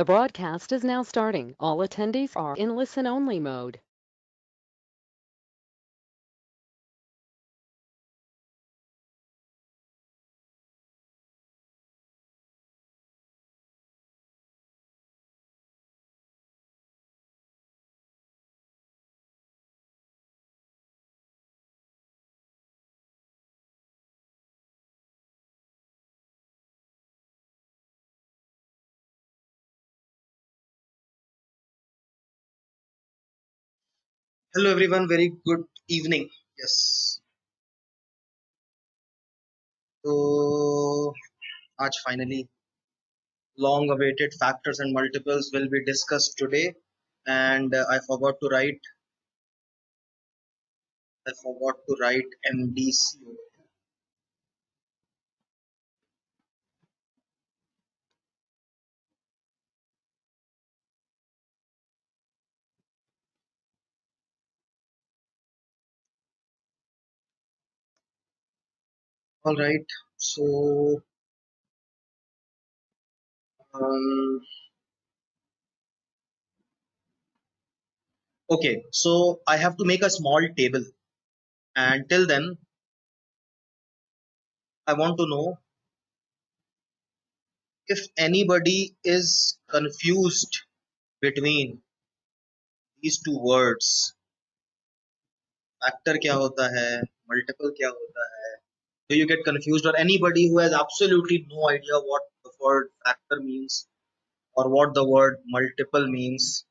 The broadcast is now starting. All attendees are in listen-only mode. Hello everyone, very good evening. Yes. So आज finally long awaited factors and multiples will be discussed today, and I forgot to write MDC. All right. So um, okay. So I have to make a small table, and till then I want to know if anybody is confused between these two words. Factor क्या होता है? Multiple क्या होता है? Do you get confused, or anybody who has absolutely no idea what the word factor means or what the word multiple means?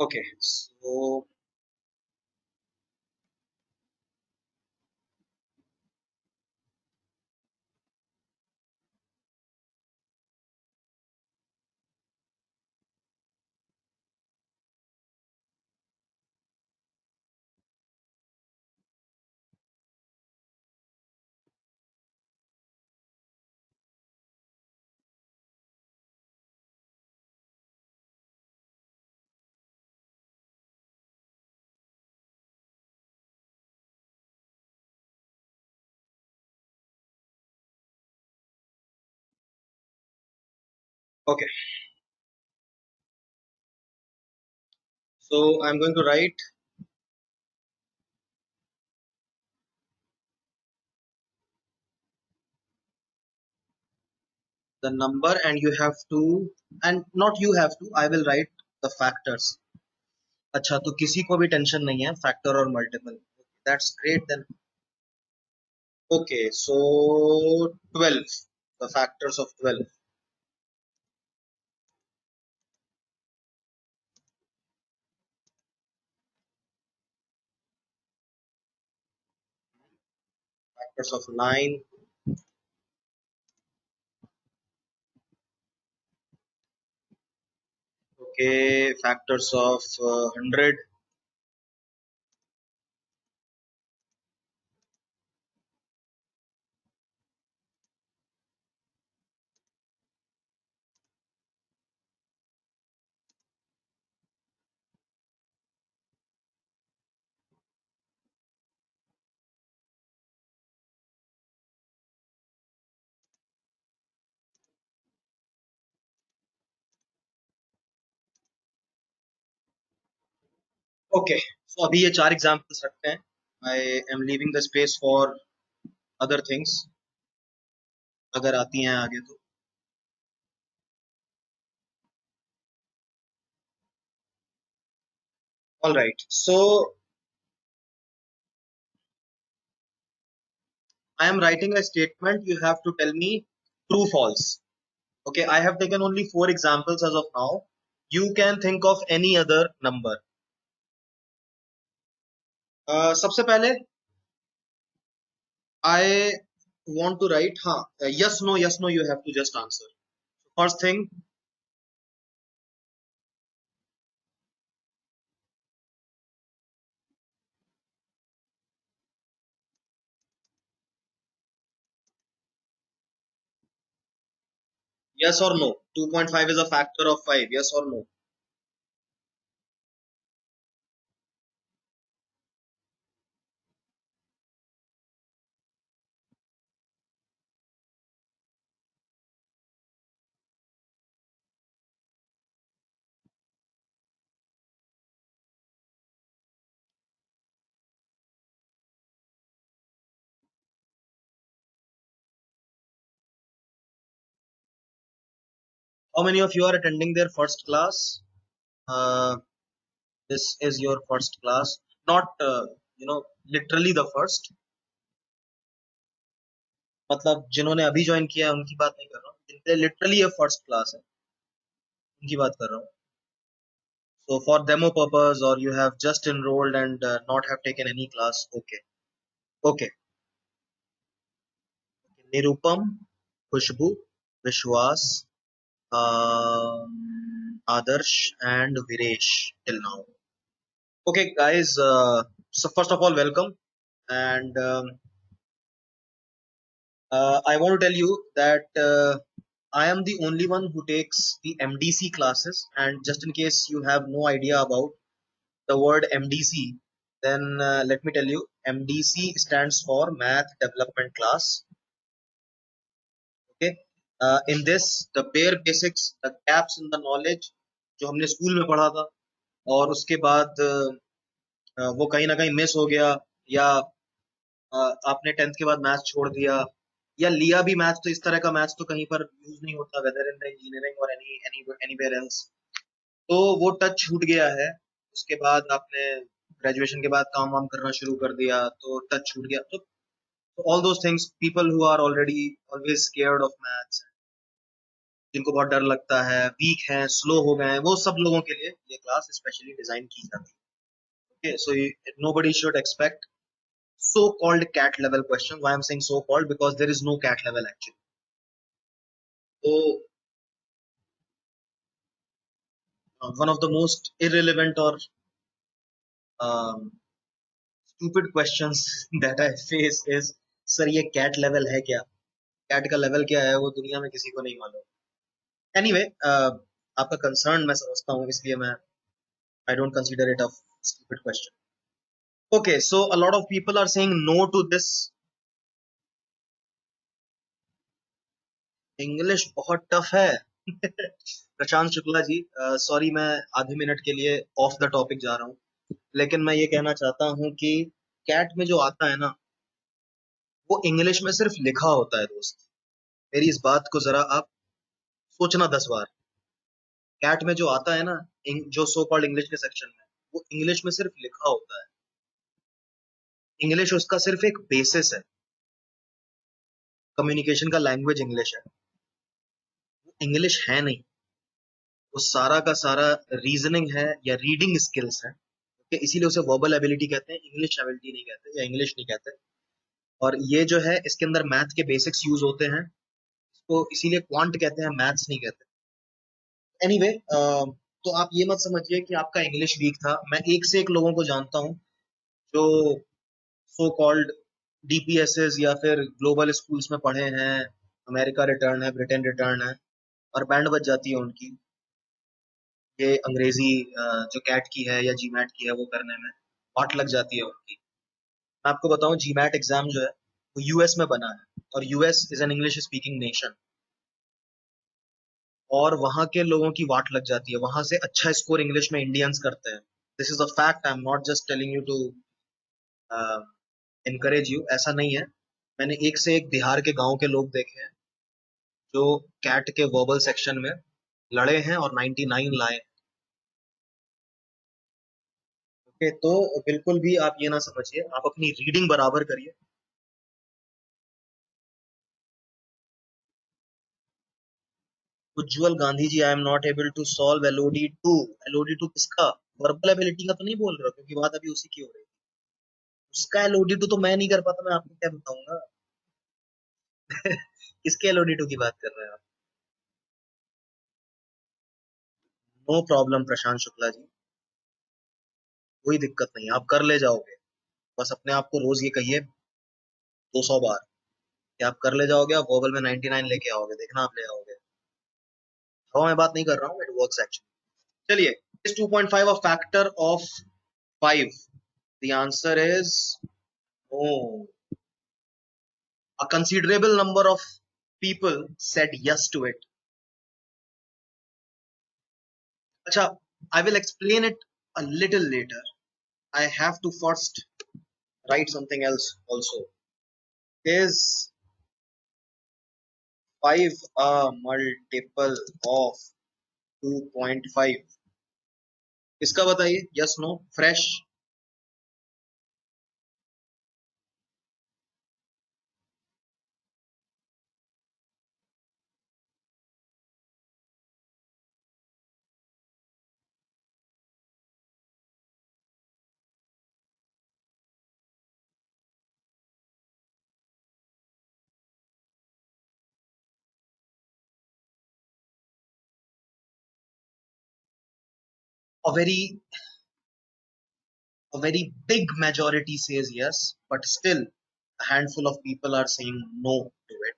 Okay, so okay, so I'm going to write the number, and you have to, and not you have to, I will write the factors. अच्छा, तो किसी को भी tension नहीं है factor और multiple. That's great then. Okay, so 12, the factors of 12. Factors of 9. Okay, factors of 100. Okay, so अभी ये चार एग्जांपल्स रखते हैं. I am leaving the space for other things अगर आती हैं आगे तो. All right, so I am writing a statement. You have to tell me true false. Okay, I have taken only four examples as of now. You can think of any other number. सबसे पहले I want to write, yes, no, you have to just answer. First thing, yes or no. 2.5 is a factor of 5. Yes or no? How many of you are attending their first class? Uh, this is your first class. Not, literally the first. मतलब जिन्होंने अभी join किया है उनकी बात नहीं कर रहा हूँ, जिनके लिटरली ये फर्स्ट क्लास है उनकी बात कर रहा हूँ. So for demo purpose, or you have just enrolled and not have taken any class. Okay. Okay. Nirupam, Khushbu, Vishwas, Adarsh, and Viresh till now. Okay, guys. So first of all, welcome, and I want to tell you that I am the only one who takes the MDC classes. And just in case you have no idea about the word MDC, then let me tell you, MDC stands for Math Development Class. Okay, in this, the bare basics, the gaps in the knowledge जो हमने school में पढ़ा था, और उसके बाद वो कहीं ना कहीं मिस हो गया, या आपने 10th के बाद मैथ्स छोड़ दिया, या लिया भी मैथ्स तो इस तरह का मैथ्स तो कहीं पर यूज नहीं होता, वेदर इन द इंजीनियरिंग और एनीवेयर एल्स, तो वो टच छूट गया है. उसके बाद आपने ग्रेजुएशन के बाद काम वाम करना शुरू कर दिया तो टच छूट गया. तो all those things, people who are already always scared of maths, जिनको बहुत डर लगता है, वीक हैं, स्लो हो गए हैं, वो सब लोगों के लिए ये क्लास स्पेशली डिजाइन की जाती है. Okay, so nobody should expect so called cat level question. Why I'm saying so called? Because there is no cat level actually. So one of the most irrelevant or um, stupid questions that I face is, sir ये cat level है क्या? Cat का level क्या है वो दुनिया में किसी को नहीं मालूम. एनीवे, आपका कंसर्न मैं समझता हूँ, इसलिए मैं I don't consider it a stupid question. Okay, so a lot of people are saying no to this. English बहुत टफ है. प्रशांत शुक्ला जी, सॉरी, मैं आधे मिनट के लिए ऑफ द टॉपिक जा रहा हूँ, लेकिन मैं ये कहना चाहता हूँ कि कैट में जो आता है ना, वो इंग्लिश में सिर्फ लिखा होता है दोस्त. मेरी इस बात को जरा आप सोचना 10 बार. कैट में जो आता है ना, जो सो कॉल्ड इंग्लिश के सेक्शन में, वो इंग्लिश में सिर्फ लिखा होता है. इंग्लिश उसका सिर्फ एक बेसिस है. कम्युनिकेशन का लैंग्वेज इंग्लिश है, इंग्लिश है नहीं. वो सारा का सारा रीजनिंग है या रीडिंग स्किल्स है. ओके, इसीलिए उसे वर्बल एबिलिटी कहते हैं, इंग्लिश एबिलिटी नहीं कहते, या इंग्लिश नहीं कहते. और ये जो है, इसके अंदर मैथ के बेसिक्स यूज होते हैं, इसको इसीलिए क्वांट कहते हैं, मैथ्स नहीं कहते. एनीवे, तो आप ये मत समझिए कि आपका इंग्लिश वीक था. मैं एक से एक लोगों को जानता हूँ जो सो कॉल्ड डीपीएसएस या फिर ग्लोबल स्कूल्स में पढ़े हैं, अमेरिका रिटर्न है, ब्रिटेन रिटर्न है, और बैंड बज जाती है उनकी ये अंग्रेजी जो कैट की है या जीमैट की है वो करने में वाट लग जाती है उनकी. मैं आपको बताऊं, जीमैट एग्जाम जो है वो यूएस में बना है, और US is an English speaking nation, और वहां के लोगों की वाट लग जाती है. वहां से अच्छा स्कोर इंग्लिश में इंडियंस करते हैं. This is a fact, I am not just telling you to encourage you. ऐसा नहीं है. मैंने एक से एक बिहार के गांव के लोग देखे हैं जो कैट के वर्बल सेक्शन में लड़े हैं और 99 लाए. ओके, तो बिल्कुल भी आप ये ना समझिए, आप अपनी रीडिंग बराबर करिए. Ujjwal Gandhi ji, I am not able to solve LOD two. LOD two किसका? वर्बल एबिलिटी का तो नहीं बोल रहा, क्योंकि बात अभी उसी की हो रही है. उसका एलओडी टू तो मैं नहीं कर पाता, मैं आपको क्या बताऊंगा. किसके LOD2 की बात कर रहे हैं आप? नो प्रॉब्लम प्रशांत शुक्ला जी, कोई दिक्कत नहीं, आप कर ले जाओगे। बस अपने आप को रोज ये कहिए 200 बार कि आप कर ले जाओगे, आप वोबल में 99 लेके आओगे, देखना आप ले आओगे। हवा में बात नहीं कर रहा हूँ, इट वर्क्स एक्चुअली। चलिए, इस 2.5 a factor of 5? The answer is no. A considerable number of people said yes to it. Acha, I will explain it a little later. I have to first write something else also. Is 5 a multiple of 2.5? इसका बताइए, yes no, fresh? A very a very big majority says yes, but still a handful of people are saying no to it.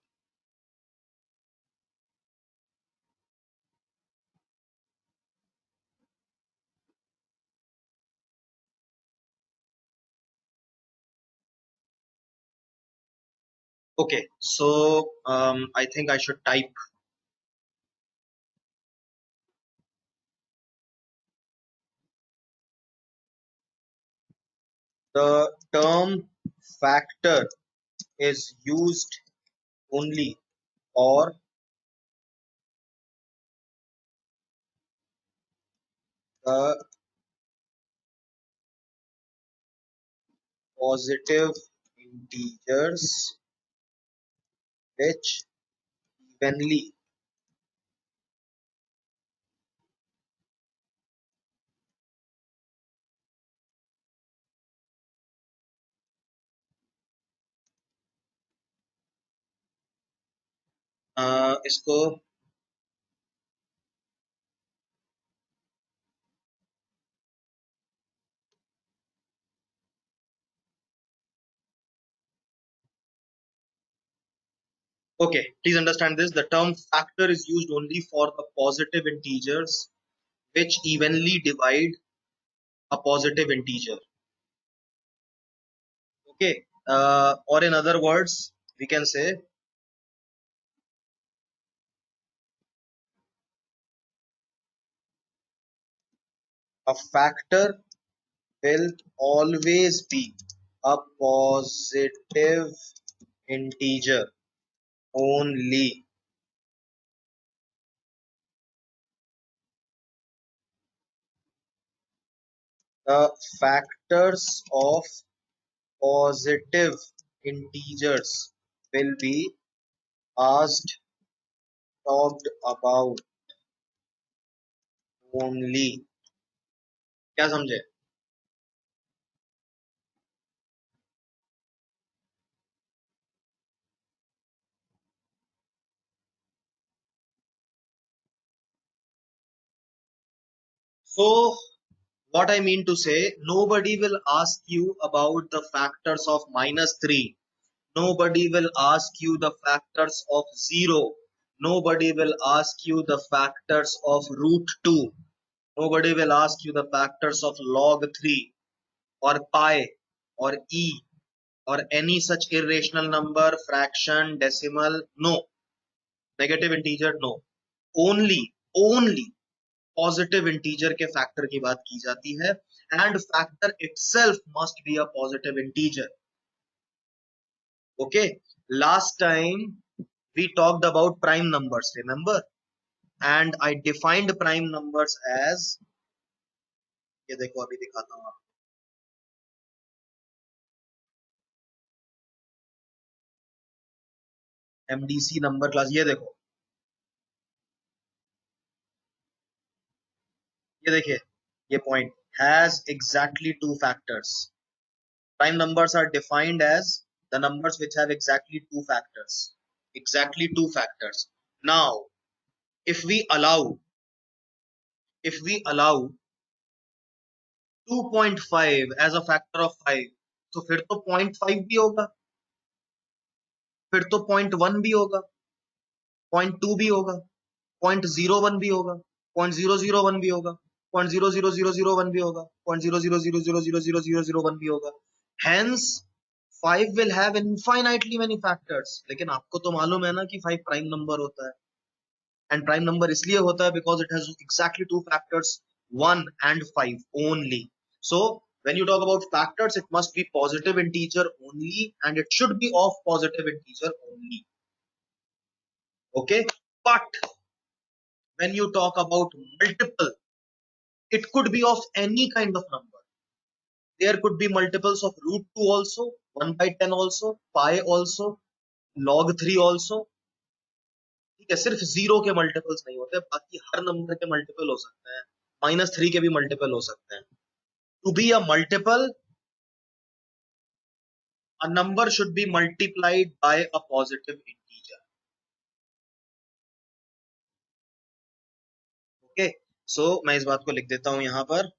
Okay, so I think I should type the term factor is used only for the positive integers which evenly इसको okay, please understand this. The term factor is used only for the positive integers which evenly divide a positive integer. Okay, or in other words, we can say a factor will always be a positive integer only. The factors of positive integers will be asked, talked about only. क्या समझे? So what I mean to say, nobody will ask you about the factors of -3. Nobody will ask you the factors of 0. Nobody will ask you the factors of √2. Nobody will ask you the factors of log 3 or pi or e or any such irrational number, fraction, decimal. No. Negative integer, no. Only positive integer के factor की बात की जाती है, and factor itself must be a positive integer. Okay, last time we talked about prime numbers, remember, and I defined prime numbers as, ये देखो अभी दिखाता हूं आपको, एमडीसी नंबर क्लास, ये देखो, ये देखिए, ये point has exactly two factors. Prime numbers are defined as the numbers which have exactly two factors. exactly 2 factors. Now if we allow 2.5 as a factor of 5, तो फिर तो 0.5 भी होगा, फिर तो 0.1 भी होगा, 0.2 भी होगा, 0.01 भी होगा, 0.001 भी होगा, 0.00001 भी होगा, 0.000000001 भी होगा. Hence 5 will have infinitely many factors. लेकिन आपको तो मालूम है ना कि 5 प्राइम नंबर होता है, एंड प्राइम नंबर इसलिए होता है because it has exactly 2 factors, 1 and 5 only. So when you talk about factors, it must be positive integer only, and it should be of positive integer only. Okay, but when you talk about multiple, it could be of any kind of number. There could be multiples of root 2 also, 1 by 10 also, pi also, log 3 also. ठीक है, सिर्फ zero के multiples नहीं होते, बाकी हर number के multiple हो सकते हैं, -3 के भी मल्टीपल हो सकते हैं. To be a multiple, a number should be multiplied by a positive integer. Okay, so मैं इस बात को लिख देता हूं यहां पर.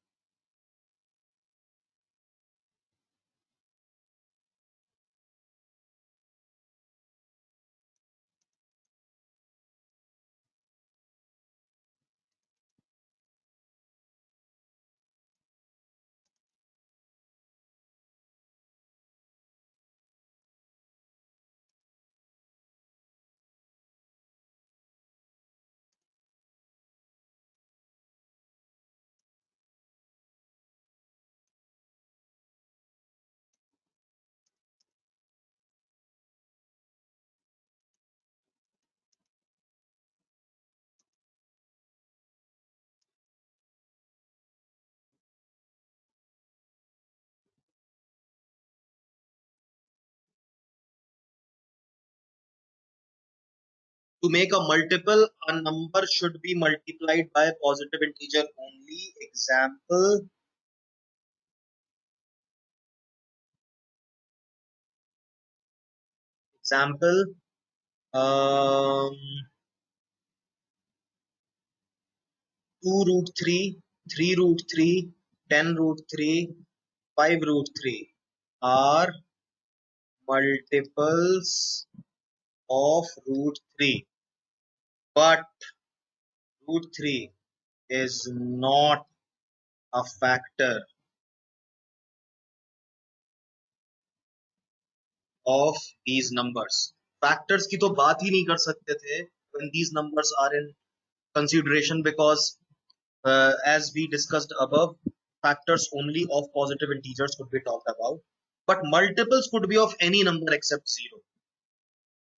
To make a multiple, a number should be multiplied by a positive integer only. Example, um, 2 root 3, 3 root 3, 10 root 3, 5 root 3 are multiples of root 3, but root 3 is not a factor of these numbers. Factors की तो बात ही नहीं कर सकते थे when these numbers are in consideration, because as we discussed above, factors only of positive integers could be talked about, but multiples could be of any number except 0,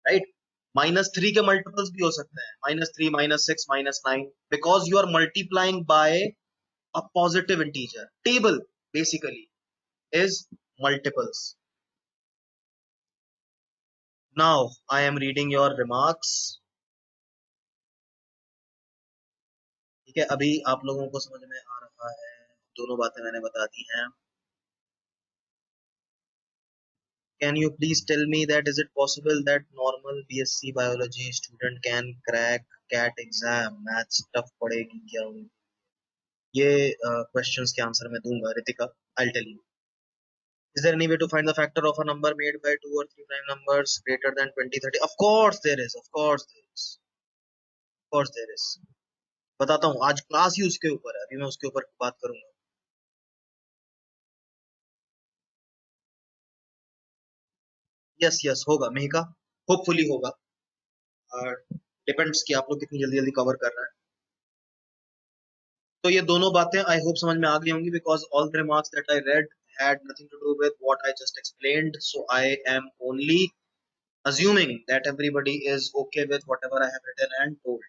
right? -3 के multiples भी हो सकते हैं, -3, -6, -9, because you are multiplying by a positive integer. Table basically is multiples. Now I am reading your remarks. ठीक है, अभी आप लोगों को समझ में आ रहा है, दोनों बातें मैंने बता दी हैं. Can you please tell me that is it possible that normal BSc biology student can crack CAT exam? Maths tough पड़ेगी क्या उन्हें? ये questions के आंसर मैं दूंगा Ritika. I'll tell you. Is there any way to find the factor of a number made by 2 or 3 prime numbers greater than 20, 30? Of course there is. Of course there is. Of course there is. बताता हूँ, आज class ही उसके ऊपर है, अभी मैं उसके ऊपर बात करूंगा. यस यस होगा मेहिका, होपफुली होगा. डिपेंड्स कि आप लोग कितनी जल्दी जल्दी कवर कर रहे हैं. तो ये दोनों बातें आई होप समझ में आ गई होंगी, because all the remarks that I read had nothing to do with what I just explained, so I am only assuming that everybody is okay with whatever I have written and told.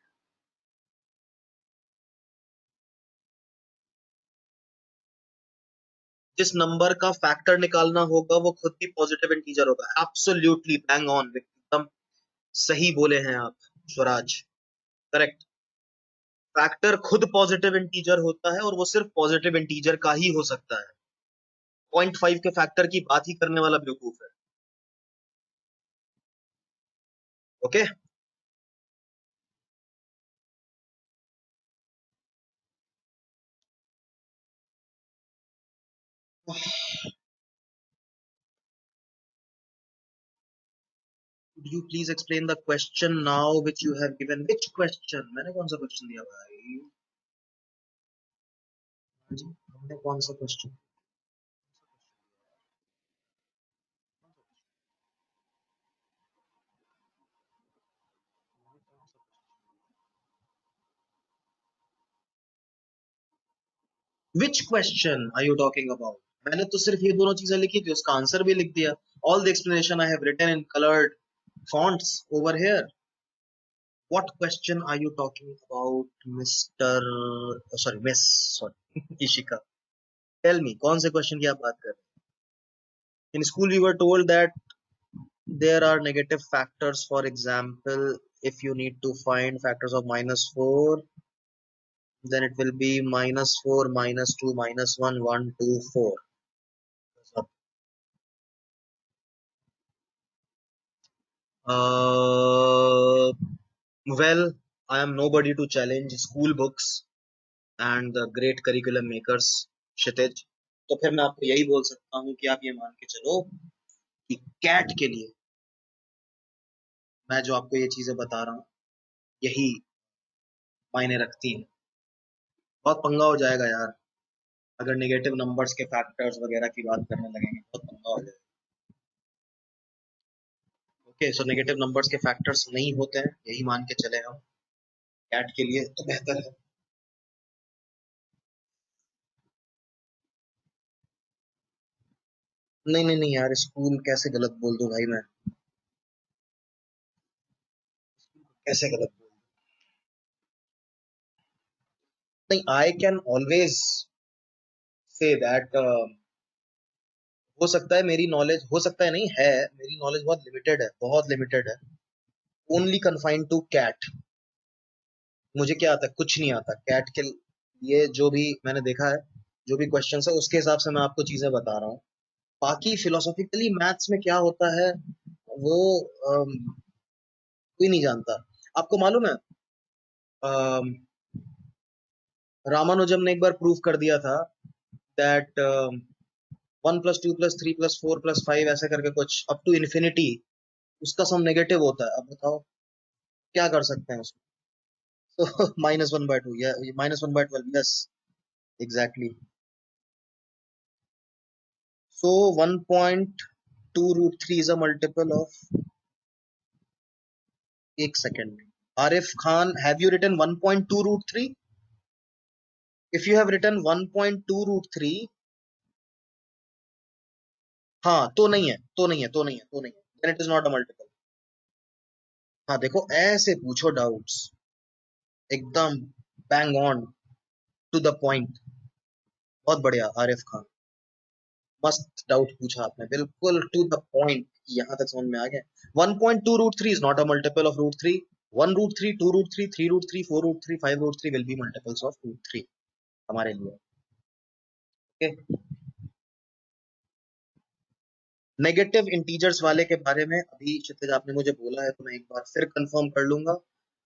जिस number का factor निकालना होगा वो खुद भी positive integer होगा. Absolutely bang on, एकदम सही बोले हैं आप स्वराज, करेक्ट. फैक्टर खुद पॉजिटिव इंटीजर होता है और वो सिर्फ पॉजिटिव इंटीजर का ही हो सकता है. 0.5 के फैक्टर की बात ही करने वाला बेवकूफ है. Okay Could you please explain the question now which you have given? Which question? मैंने कौन सा क्वेश्चन दिया भाई? हाँ जी, हमने कौन सा question? Which question are you talking about? मैंने तो सिर्फ ये दोनों चीजें लिखी थी, उसका आंसर भी लिख दिया. All the explanation I have written in colored fonts over here. What question are you talking about, Mr. Sorry, Miss. Sorry, Ishika. Tell me, कौन से question की आप बात कर रहे हैं? In school, we were told that there are negative factors. For example, if you need to find factors of -4, then it will be -4, -2, -1, 1, 2, 4. Well, I am nobody to challenge school books and the great curriculum makers, क्षितिज. तो फिर मैं आपको यही बोल सकता हूँ कि आप ये मान के चलो कि कैट के लिए मैं जो आपको ये चीजें बता रहा हूँ यही मायने रखती हैं. बहुत पंगा हो जाएगा यार अगर नेगेटिव नंबर्स के फैक्टर्स वगैरह की बात करने लगेंगे, बहुत पंगा हो जाएगा. ओके, सो नेगेटिव नंबर्स के फैक्टर्स नहीं होते हैं, यही मान के चले हम. कैट के लिए तो बेहतर है. नहीं नहीं नहीं यार, स्कूल कैसे गलत बोल दूं भाई मैं? कैसे गलत बोल? नहीं, I can always say that हो सकता है मेरी नॉलेज, हो सकता है नहीं है, मेरी नॉलेज बहुत लिमिटेड है, बहुत लिमिटेड है. Only confined to CAT. मुझे क्या आता है? कुछ नहीं आता कैट के लिए. जो भी मैंने देखा है, जो भी क्वेश्चन है उसके हिसाब से मैं आपको चीजें बता रहा हूँ. बाकी फिलोसॉफिकली मैथ्स में क्या होता है वो कोई नहीं जानता. आपको मालूम है रामानुजम ने एक बार प्रूव कर दिया था दैट 1 + 2 + 3 + 4 + 5 ऐसे करके कुछ अप टू इन्फिनिटी उसका सम नेगेटिव होता है. अब बताओ क्या कर सकते हैं उसमें? तो -1/2 या -1/12. Yes, exactly. So 1.2√3 is a multiple of. एक second. Arif Khan, have you written 1.2√3? If you have written 1.2√3, हाँ तो नहीं है, तो नहीं है, तो नहीं है, तो नहीं है. Then it is not a multiple. हाँ देखो, ऐसे पूछो डाउट्स एकदम bang on to the point. बहुत बढ़िया आरिफ खान, मस्त डाउट पूछा आपने, बिल्कुल टू द पॉइंट. यहाँ तक समझ में आ गया. 1.2√3 is not a multiple of √3. 1√3, 2√3, 3√3, 4√3, 5√3 will be multiples of √3 हमारे लिए. ओके. नेगेटिव इंटीजर्स वाले के बारे में अभी क्षितिज आपने मुझे बोला है तो मैं एक बार फिर कंफर्म कर लूंगा.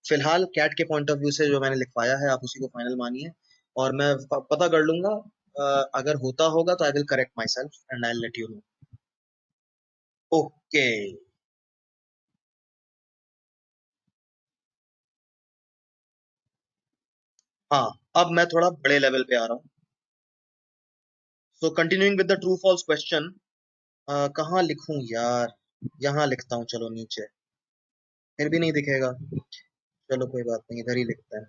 फिलहाल कैट के पॉइंट ऑफ व्यू से जो मैंने लिखवाया है आप उसी को फाइनल मानिए, और मैं पता कर लूंगा. अगर होता होगा तो I will correct my self and I let you know. Okay. हाँ, अब मैं थोड़ा बड़े लेवल पे आ रहा हूँ. So continuing with the true false question. कहाँ लिखूं यार? यहाँ लिखता हूँ, चलो नीचे. फिर भी नहीं दिखेगा, चलो कोई बात नहीं, इधर ही लिखता है.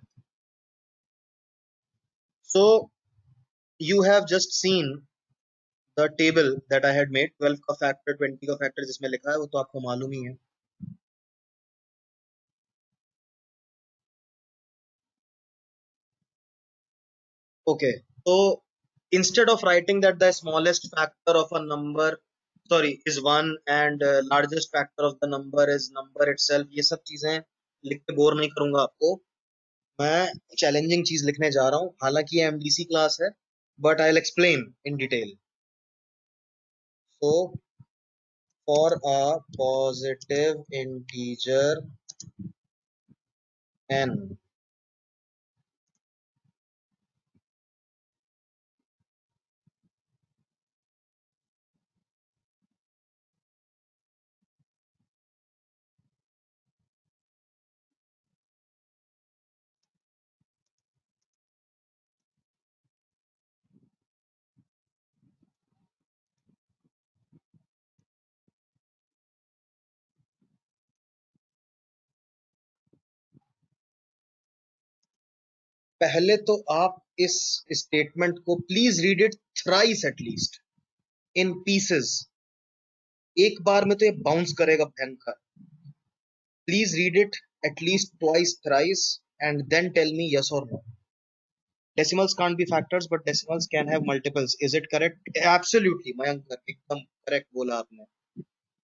So you have just seen the table that I had made. 12 का फैक्टर, 20 का फैक्टर जिसमें लिखा है वो तो आपको मालूम ही है. ओके, तो instead of writing that the smallest factor of a number, sorry, is 1 and largest factor of the number is number itself, ये सब चीजें लिख के बोर नहीं करूंगा आपको. मैं चैलेंजिंग चीज लिखने जा रहा हूँ, हालांकि ये एमडीसी क्लास है, but I will explain in detail. So for a positive integer n. पहले तो आप इस स्टेटमेंट को please read it thrice at least in pieces. एक बार में तो ये बाउंस करेगा भयंकर. Please read it at least twice thrice and then tell me yes or no. Decimals can't be factors, but decimals can have multiples. Is it correct? Absolutely, Mayank, एकदम correct बोला आपने.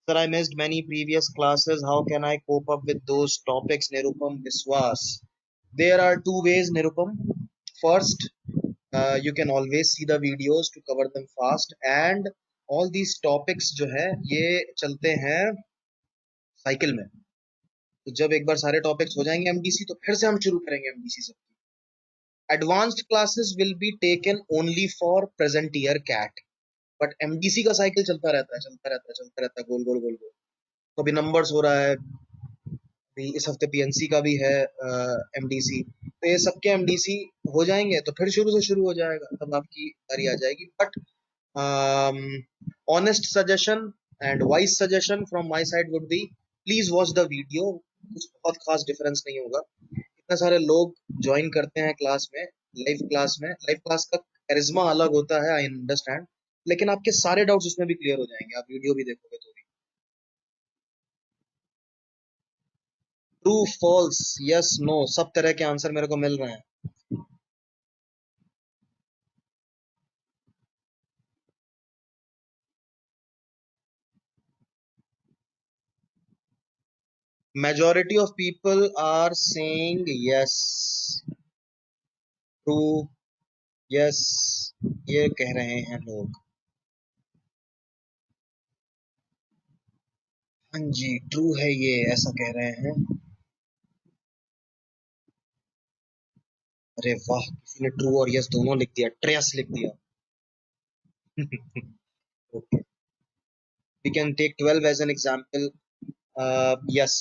Sir, I missed many previous classes. How can I cope up with those topics, Nirupam Biswas? There are two ways, Nirupam. First, you can always see the videos to cover them fast, and all these topics जो है ये चलते हैं cycle में. तो जब एक बार सारे टॉपिक्स हो जाएंगे एमडीसी तो फिर से हम शुरू करेंगे एमडीसी से. Advanced classes will be taken only for present year CAT, but MDC का साइकिल चलता रहता है, चलता रहता है, चलता रहता है, गोल गोल गोल गोल. तो अभी नंबर्स हो रहा है, अभी इस हफ्ते पीएनसी का भी है एमडीसी. तो ये सबके एमडीसी हो जाएंगे तो फिर शुरू से शुरू हो जाएगा, तब आपकी बारी आ जाएगी. But honest suggestion and wise suggestion from my side would be please watch the video. कुछ बहुत खास डिफरेंस नहीं होगा. इतने सारे लोग ज्वाइन करते हैं क्लास में, लाइव क्लास में. लाइव क्लास का करिश्मा अलग होता है, आई अंडरस्टैंड, लेकिन आपके सारे डाउट्स उसमें भी क्लियर हो जाएंगे, आप वीडियो भी देखोगे तो भी. ट्रू फॉल्स यस नो सब तरह के आंसर मेरे को मिल रहे हैं. Majority of people are saying yes. True yes ये कह रहे हैं लोग. हाँ जी ट्रू है ये, ऐसा कह रहे हैं. अरे वाह, किसी ने ट्रू और यस दोनों लिख दिया, ट्रेस लिख दिया. Okay, we can take 12 as an example. Yes.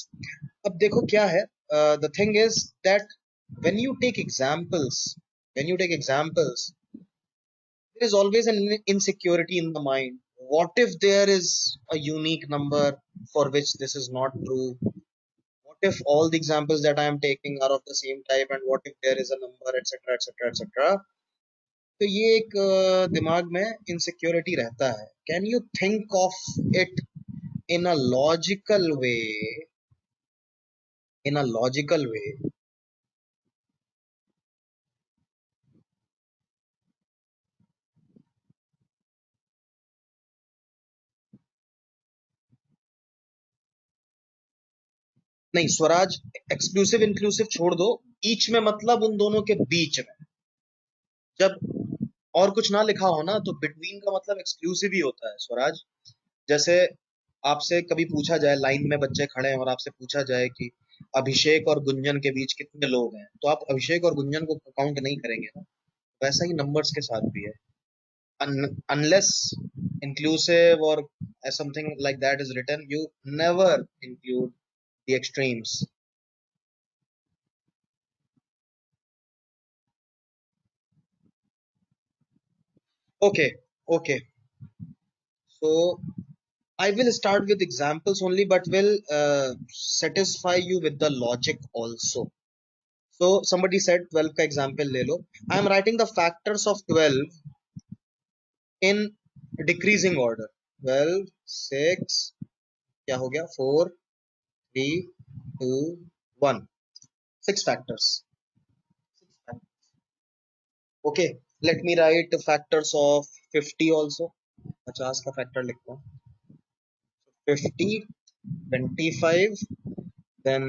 अब देखो क्या है, the thing is that when you take examples when you take examples there is always an insecurity in the mind. What if there is a unique number for which this is not true? What if all the examples that I am taking are of the same type, and what if there is a number, etc., etc., etc.? तो ये एक दिमाग में insecurity रहता है. Can you think of it in a logical way? In a logical वे. नहीं Swaraj, exclusive inclusive छोड़ दो. बीच में मतलब उन दोनों के बीच में. जब और कुछ ना लिखा हो ना तो बिटवीन का मतलब एक्सक्लूसिव ही होता है स्वराज. जैसे आपसे कभी पूछा जाए, लाइन में बच्चे खड़े हैं और आपसे पूछा जाए कि अभिषेक और गुंजन के बीच कितने लोग हैं, तो आप अभिषेक और गुंजन को काउंट नहीं करेंगे ना. वैसा ही नंबर्स के साथ भी है. Unless inclusive or something like that is written, you never include the extremes. Okay, okay. So I will start with examples only, but will satisfy you with the logic also. So somebody said 12 का example ले लो. I am writing the factors of 12 in decreasing order. 12, 6, क्या हो गया, 4, 3, 2, 1. 6 factors. Okay, let me write factors of 50 also. 50 का factor लिखता हूँ. 50, 25, then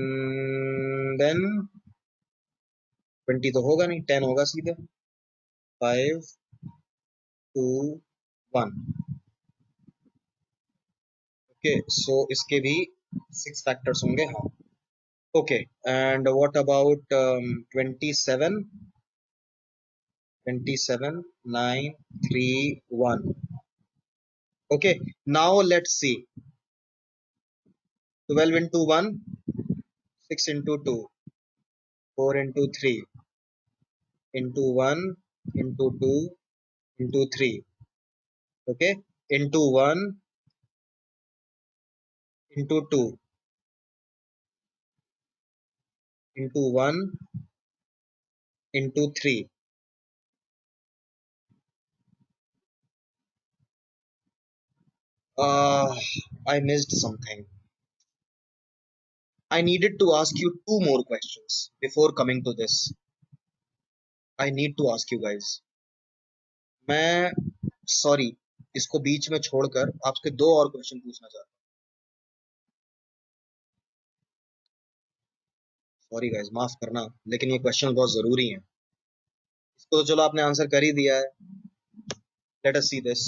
20 तो होगा नहीं, 10 होगा सीधे. 5, 2, 1. ओके, सो इसके भी 6 फैक्टर्स होंगे. हाँ. Okay, and what about 27? 27, 9, 3, 1. Okay, now let's see. 12 into 1, 6 into 2, 4 into 3, into 1, into 2, into 3. Okay, into 1, into 2, into 1, into 3. Uh, I missed something. I needed to ask you two more questions before coming to this. I need to ask you guys. मैं sorry इसको बीच में छोड़कर आपसे दो और question पूछना चाहता हूँ। सॉरी गाइस, माफ करना, लेकिन ये क्वेश्चन बहुत जरूरी है। इसको तो चलो आपने आंसर कर ही दिया है। Let us see this.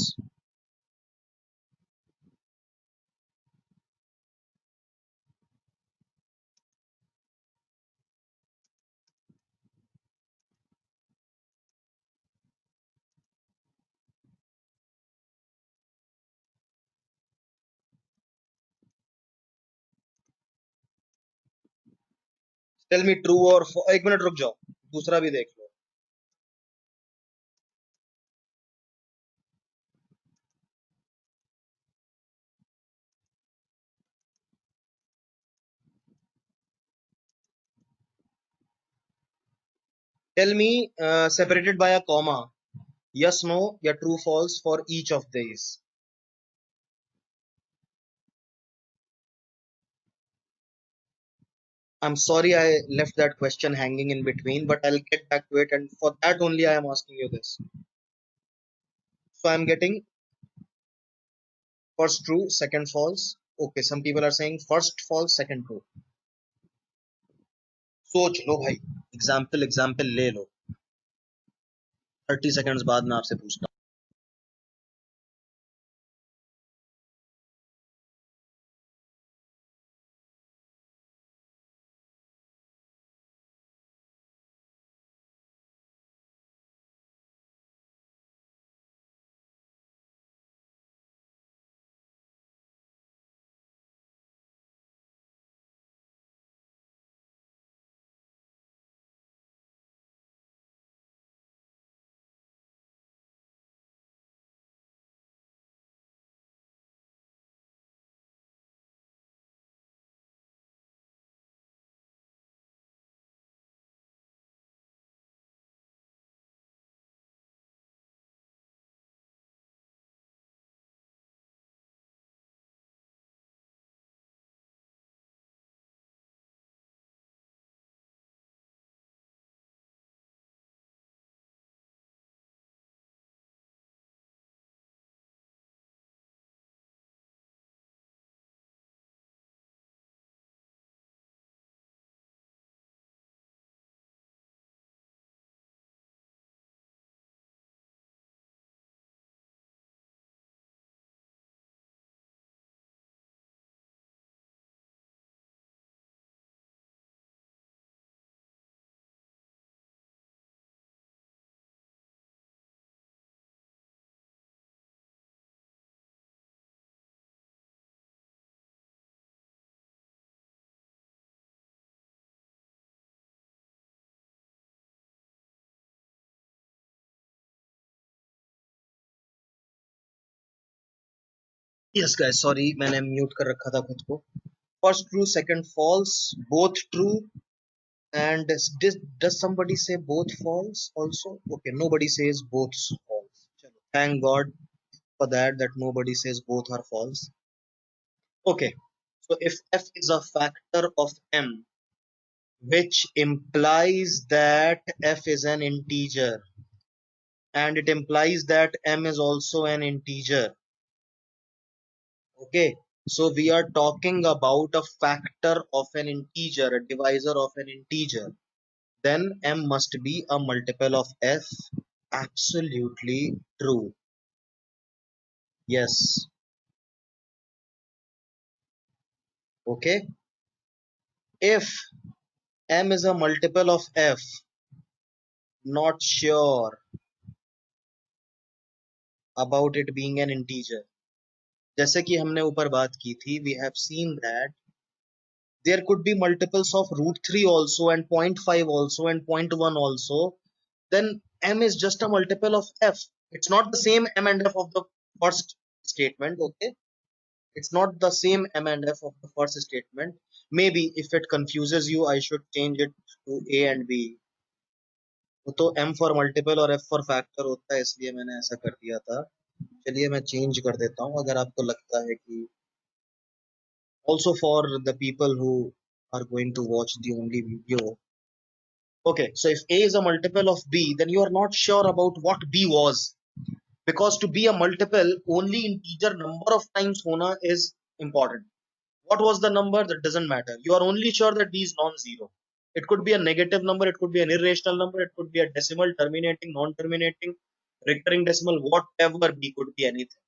Tell me true और एक मिनट रुक जाओ, दूसरा भी देख लो। Tell me separated by a comma, yes no या true false for each of this. I'm sorry I left that question hanging in between, but I'll get back to it, and for that only I am asking you this. So I'm getting first true, second false. Okay, some people are saying first false, second true. सोच लो भाई, example ले लो। 30 seconds बाद मैं आपसे पूछता हूँ। Yes guys, sorry मैंने mute कर रखा था खुद को। First true, second false, both true, and does somebody say both false also? Okay, nobody says both false. Chalo, thank God for that nobody says both are false. Okay, so if f is a factor of m, which implies that f is an integer, and it implies that m is also an integer. Okay, so we are talking about a factor of an integer, a divisor of an integer. Then m must be a multiple of f. Absolutely true. Yes. Okay. If m is a multiple of f, not sure about it being an integer. जैसे कि हमने ऊपर बात की थी, we have seen that there could be multiples of root 3 also and 0.5 also and 0.1 also. Then m is just a multiple of f. It's not the same m and f of the first statement, okay? It's not the same m and f of the first statement. Maybe if it confuses you, I should change it to a and b. तो m for multiple और f for factor होता है, इसलिए मैंने ऐसा कर दिया था. चलिए मैं चेंज कर देता हूँ अगर आपको लगता है कि also for the people who are going to watch the only video. Okay, so if a is a multiple of b, then you are not sure about what b was, because to be a multiple, only integer number of times hona is important. What was the number? That doesn't matter. You are only sure that b is non-zero. It could be a negative number, it could be an irrational number, it could be a decimal, terminating, non-terminating, recurring decimal, whatever, b could be anything.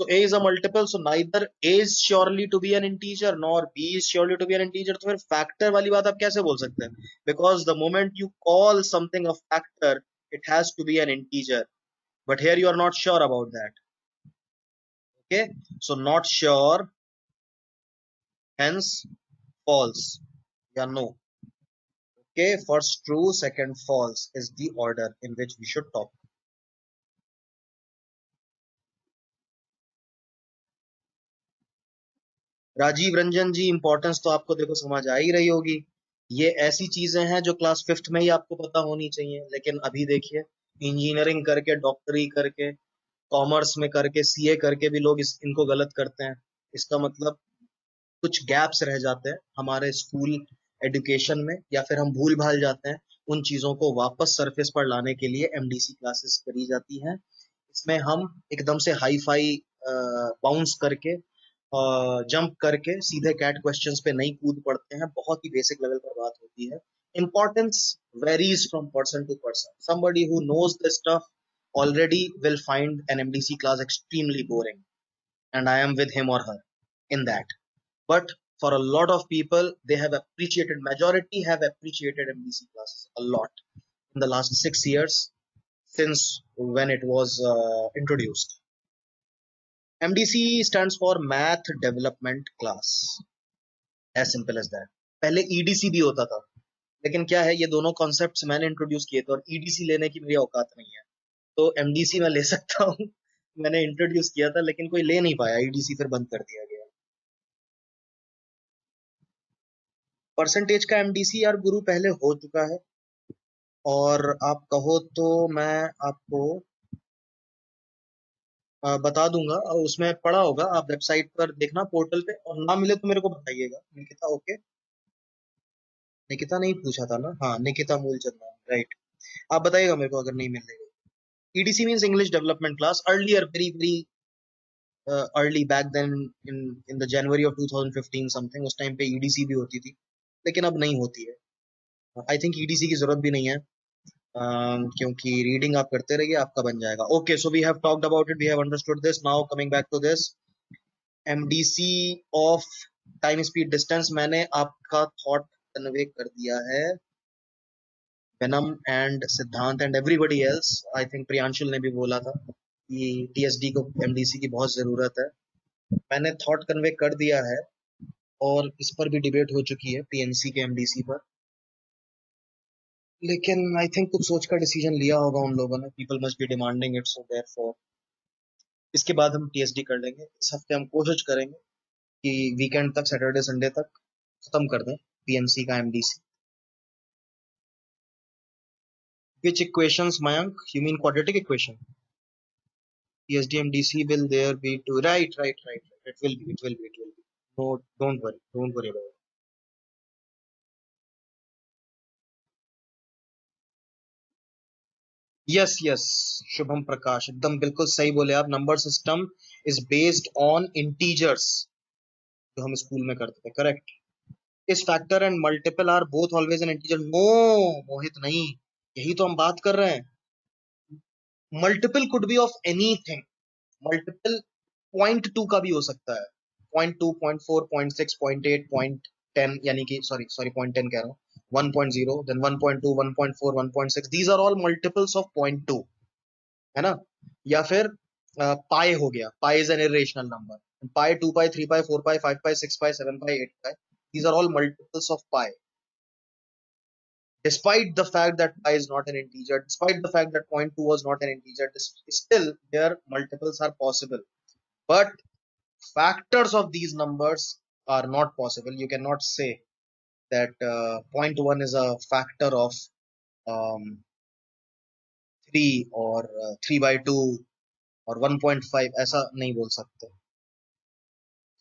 So a is a multiple, so neither a is surely to be an integer nor b is surely to be an integer. तो फिर factor वाली बात आप कैसे बोल सकते हैं? Because the moment you call something a factor, it has to be an integer. But here you are not sure about that. Okay, so not sure, hence false. Yeah, no. Okay, first true, second false is the order in which we should talk. Rajeev Ranjan ji, importance तो आपको देखो समझ आ ही रही होगी. ये ऐसी चीजें हैं जो क्लास 5th में ही आपको पता होनी चाहिए, लेकिन अभी देखिए, इंजीनियरिंग करके, डॉक्टरी करके, कॉमर्स में करके, सीए करके भी लोग इनको गलत करते हैं. इसका मतलब कुछ गैप्स रह जाते हैं हमारे स्कूल एजुकेशन में, या फिर हम भूल भाल जाते हैं. उन चीजों को वापस सरफेस पर लाने के लिए एमडीसी क्लासेस करी जाती हैं. इसमें हम एकदम से हाई फाई बाउंस करके, जंप करके सीधे कैट क्वेश्चंस पे नहीं कूद पड़ते हैं. बहुत ही बेसिक लेवल पर बात होती है. Importance varies from person to person. Somebody who knows this stuff already will find an MDC class extremely boring, and I am with him or her in that. But for a lot of people, they have appreciated, majority have appreciated MDC classes a lot in the last 6 years since when it was introduced. MDC stands for Math Development Class. As simple as that. पहले EDC भी होता था, लेकिन क्या है, ये दोनों concepts मैंने इंट्रोड्यूस किए थे और EDC लेने की मेरी औकात नहीं है. तो MDC मैं ले सकता हूँ. मैंने इंट्रोड्यूस किया था लेकिन कोई ले नहीं पाया, EDC फिर बंद कर दिया गया. परसेंटेज का MDC यार गुरु पहले हो चुका है, और आप कहो तो मैं आपको बता दूंगा, और उसमें पड़ा होगा, आप वेबसाइट पर देखना पोर्टल पे, और ना मिले तो मेरे को बताइएगा. निकिता, ओके. निकिता नहीं पूछा था ना? हाँ, निकिता मूलचंद, राइट. आप बताइएगा मेरे को अगर नहीं मिलेगा. EDC means English Development Class. Earlier, very very early back then, in the January of 2015 something, उस टाइम पे EDC भी होती थी, लेकिन अब नहीं होती है. आई थिंक EDC की जरूरत भी नहीं है, क्योंकि रीडिंग आप करते रहिए, आपका बन जाएगा. Okay, so we have talked about it, we have understood this. Now coming back to this MDC of time speed distance, मैंने आपका थॉट कन्वे कर दिया है. वेनम and Siddhant and everybody else, I think Priyanshul ने भी बोला था कि TSD को MDC की बहुत जरूरत है. मैंने थॉट कन्वे कर दिया है, और इस पर भी डिबेट हो चुकी है PNC के MDC पर, लेकिन आई थिंक कुछ सोच कर डिसीजन लिया होगा उन लोगों ने. People must be demanding it, so therefore इसके बाद हम TSD कर लेंगे. इस हफ्ते हम कोशिश करेंगे कि वीकेंड तक, सैटरडे संडे तक खत्म कर दें PNC का MDC. Which equations, Mayank? You mean quadratic equation? TSD MDC will there be two? Right. It will be. No, don't worry about it. Yes, Shubham प्रकाश, एकदम बिल्कुल सही बोले आप. Number system is based on integers, जो हम school में करते थे, करेक्ट. इस factor and multiple are both always an integer? No Mohit, नहीं. यही तो हम बात कर रहे हैं. Multiple could be of anything. Multiple 0.2 का भी हो सकता है, 0.2, 0.4, 0.6, 0.8, 10 यानी कि सॉरी सॉरी 0.10 कह रहा हूँ, 1.0 then 1.2 1.4 1.6 these are all multiples of 0.2, है ना। या फिर पाई हो गया, pi is an irrational number, pi 2 pi 3 pi 4 pi 5 pi 6 pi 7 pi 8 pi, these are all multiples of pi. Despite the fact that pi is not an integer, despite the fact that 0.2 was not an integer, still their multiples are possible, but factors of these numbers are not possible. You cannot say that 0.1 is a factor of 3 or 3 by 2 और 1.5, ऐसा नहीं बोल सकते,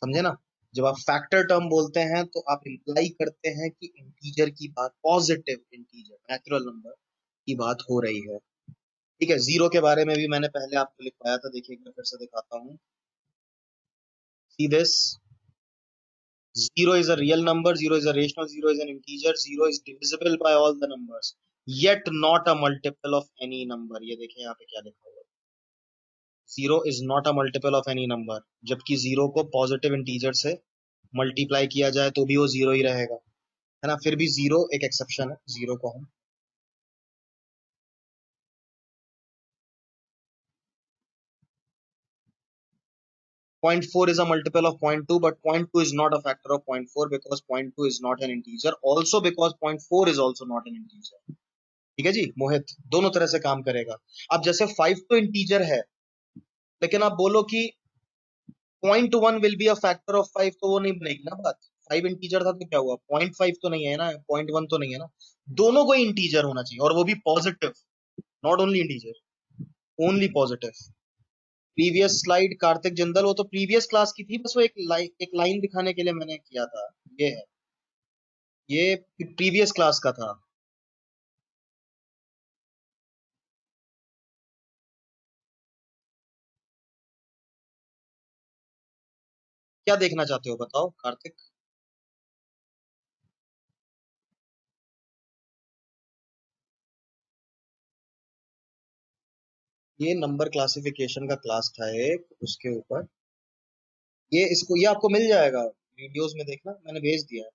समझे ना। जब आप factor term बोलते हैं तो आप इंप्लाई करते हैं कि इंटीजर की बात, पॉजिटिव इंटीजर नेचुरल नंबर की बात हो रही है। ठीक है, जीरो के बारे में भी मैंने पहले आपको लिखवाया था, देखिए एक बार फिर से दिखाता हूँ। See this, zero is a real number, zero is a rational, zero is an integer, zero is divisible by all the numbers, yet not a multiple of any number। ये देखिए यहाँ पे क्या लिखा हुआ है, zero is not a multiple of any number, जबकि zero को पॉजिटिव इंटीजर से मल्टीप्लाई किया जाए तो भी वो जीरो ही रहेगा, है ना। फिर भी जीरो एक एक्सेप्शन है, जीरो को हम 0.4 is a multiple of 0.2, but 0.2 is not a factor of 0.4 because 0.2 is not an integer, also because 0.4 is also not an integer। ठीक है जी मोहित, दोनों तरह से काम करेगा। अब जैसे 5 तो इंटीजर है, लेकिन आप बोलो कि 0.1 will be a factor of 5, तो वो नहीं बनेगी ना बात। 5 इंटीजर था तो क्या हुआ, 0.5 तो नहीं है ना, 0.1 तो नहीं है ना, दोनों को इंटीजर होना चाहिए, और वो भी positive, not only integer, only positive. Previous slide Kartik Jindal, वो तो प्रीवियस क्लास की थी, बस वो एक लाइन दिखाने के लिए मैंने किया था। ये है, ये प्रीवियस क्लास का था। क्या देखना चाहते हो बताओ कार्तिक। ये नंबर क्लासिफिकेशन का क्लास था एक, उसके ऊपर ये, इसको ये आपको मिल जाएगा वीडियोस में, देखना मैंने भेज दिया है।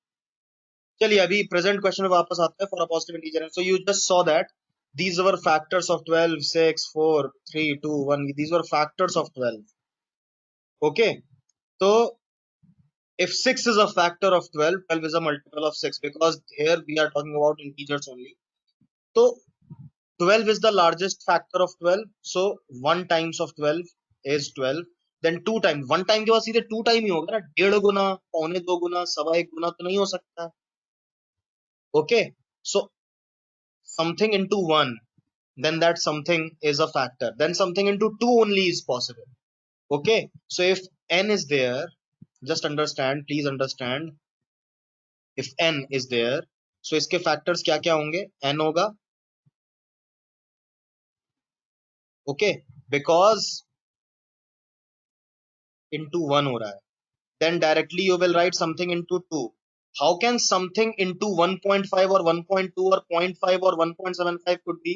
चलिए अभी प्रेजेंट क्वेश्चन में वापस आते हैं। For a positive integer, so you just saw that these were factors of 12, 6, 4, 3, 2, 1, these were factors of 12। okay, so if 6 is a factor of 12, 12 is a multiple of 6, because here we are talking about integers only, so 12 is the largest factor of 12, so 1 times of 12 is 12, then 2 times, 1 time के बाद सीधे 2 time ही होगा ना, 1.5 गुना, पौने 2 गुना, सवा 1 गुना तो नहीं हो सकता। Okay, so something into 1, then that something is a factor, then something into 2 only is possible। okay, so if n is there, just understand, please understand, if n is there, so इसके factors क्या क्या होंगे, n होगा। okay, because into 1 हो रहा है, then directly you will write something into 2। how can something into 1.5 or 1.2 or 0.5 or 1.75 could be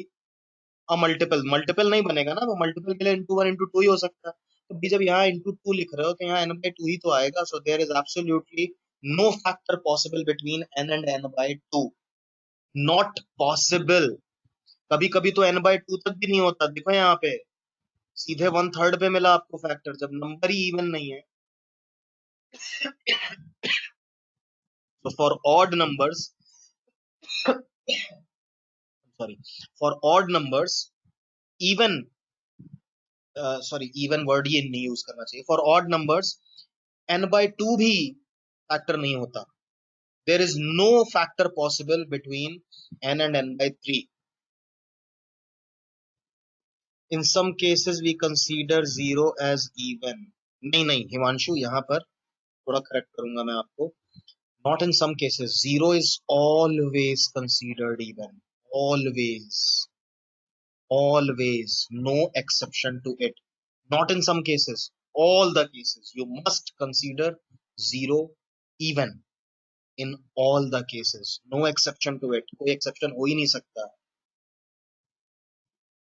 a multiple? Multiple नहीं बनेगा ना, वो मल्टीपल के लिए into 1 into 2 ही हो सकता है। तो भी जब यहाँ into 2 लिख रहे हो तो यहाँ n by 2 ही तो आएगा। so there is absolutely no factor possible between n and n by 2, not possible। कभी कभी तो n by 2 तक भी नहीं होता, देखो यहाँ पे सीधे 1/3 पे मिला आपको फैक्टर, जब नंबर ही इवन नहीं है। so for odd numbers, sorry, for odd numbers, even sorry even word ये नहीं यूज करना चाहिए, for odd numbers n by 2 भी फैक्टर नहीं होता। There is no factor possible between n and n by 3। In some cases we consider zero as even. नहीं नहीं हिमांशु, यहाँ पर थोड़ा करेक्ट करूंगा मैं आपको, not in some cases, zero is always considered even, always, always, no exception to it, not in some cases, all the cases you must consider zero even, in all the cases, no exception to it, कोई exception हो ही नहीं सकता।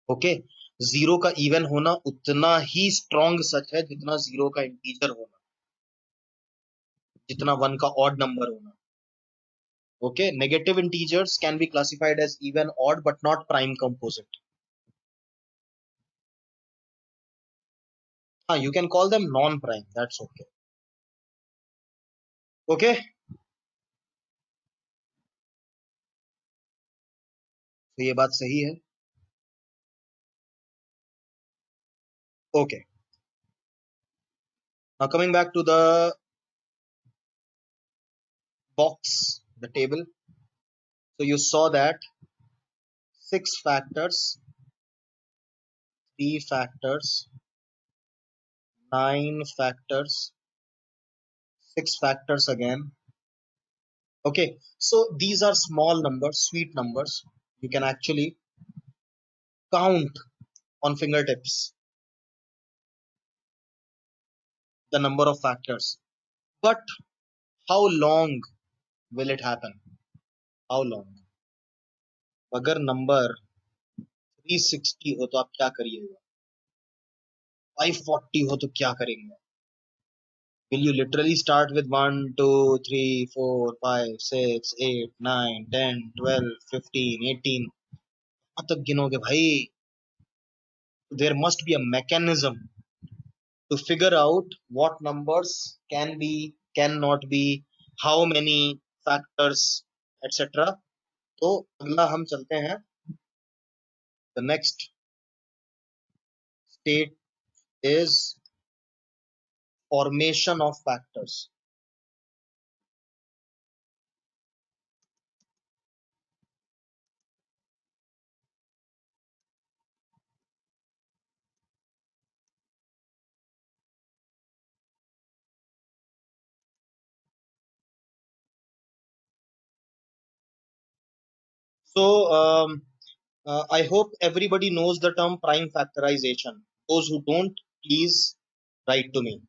Okay, zero का even होना उतना ही strong सच है जितना zero का इंटीजर होना, जितना वन का ऑड नंबर होना। Okay, negative integers can be classified as even, odd, but not prime composite. You can call them non-prime. That's okay. Okay, तो ये बात सही है. Okay. Now coming back to the box, the table. So you saw that 6 factors, 3 factors, 9 factors, 6 factors again. Okay, so these are small numbers, sweet numbers. You can actually count on fingertips the number of factors. But how long will it happen? How long? अगर number 360 हो तो आप क्या करिएगा? 540 हो तो क्या करेंगे? Will you literally start with 1, 2, 3, 4, 5, 6, 8, 9, 10, 12, 15, 18? कहाँ तक गिनोगे भाई? There must be a mechanism to figure out what numbers can be, cannot be, how many factors, etc. तो अगला हम चलते हैं. The next state is formation of factors. So I hope everybody knows the term prime factorization. Those who don't, please write to me.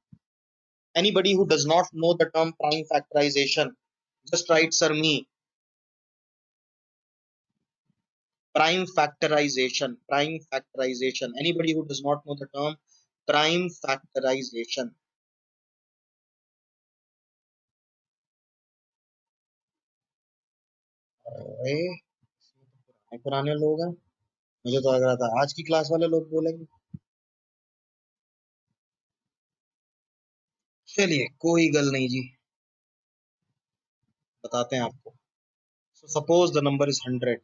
Anybody who does not know the term prime factorization, just write sir me. Prime factorization, prime factorization. Anybody who does not know the term prime factorization. अरे पुराने लोग हैं, मुझे तो लग रहा था आज की क्लास वाले लोग बोलेंगे. चलिए कोई गल नहीं जी, बताते हैं आपको. So suppose the number is 100.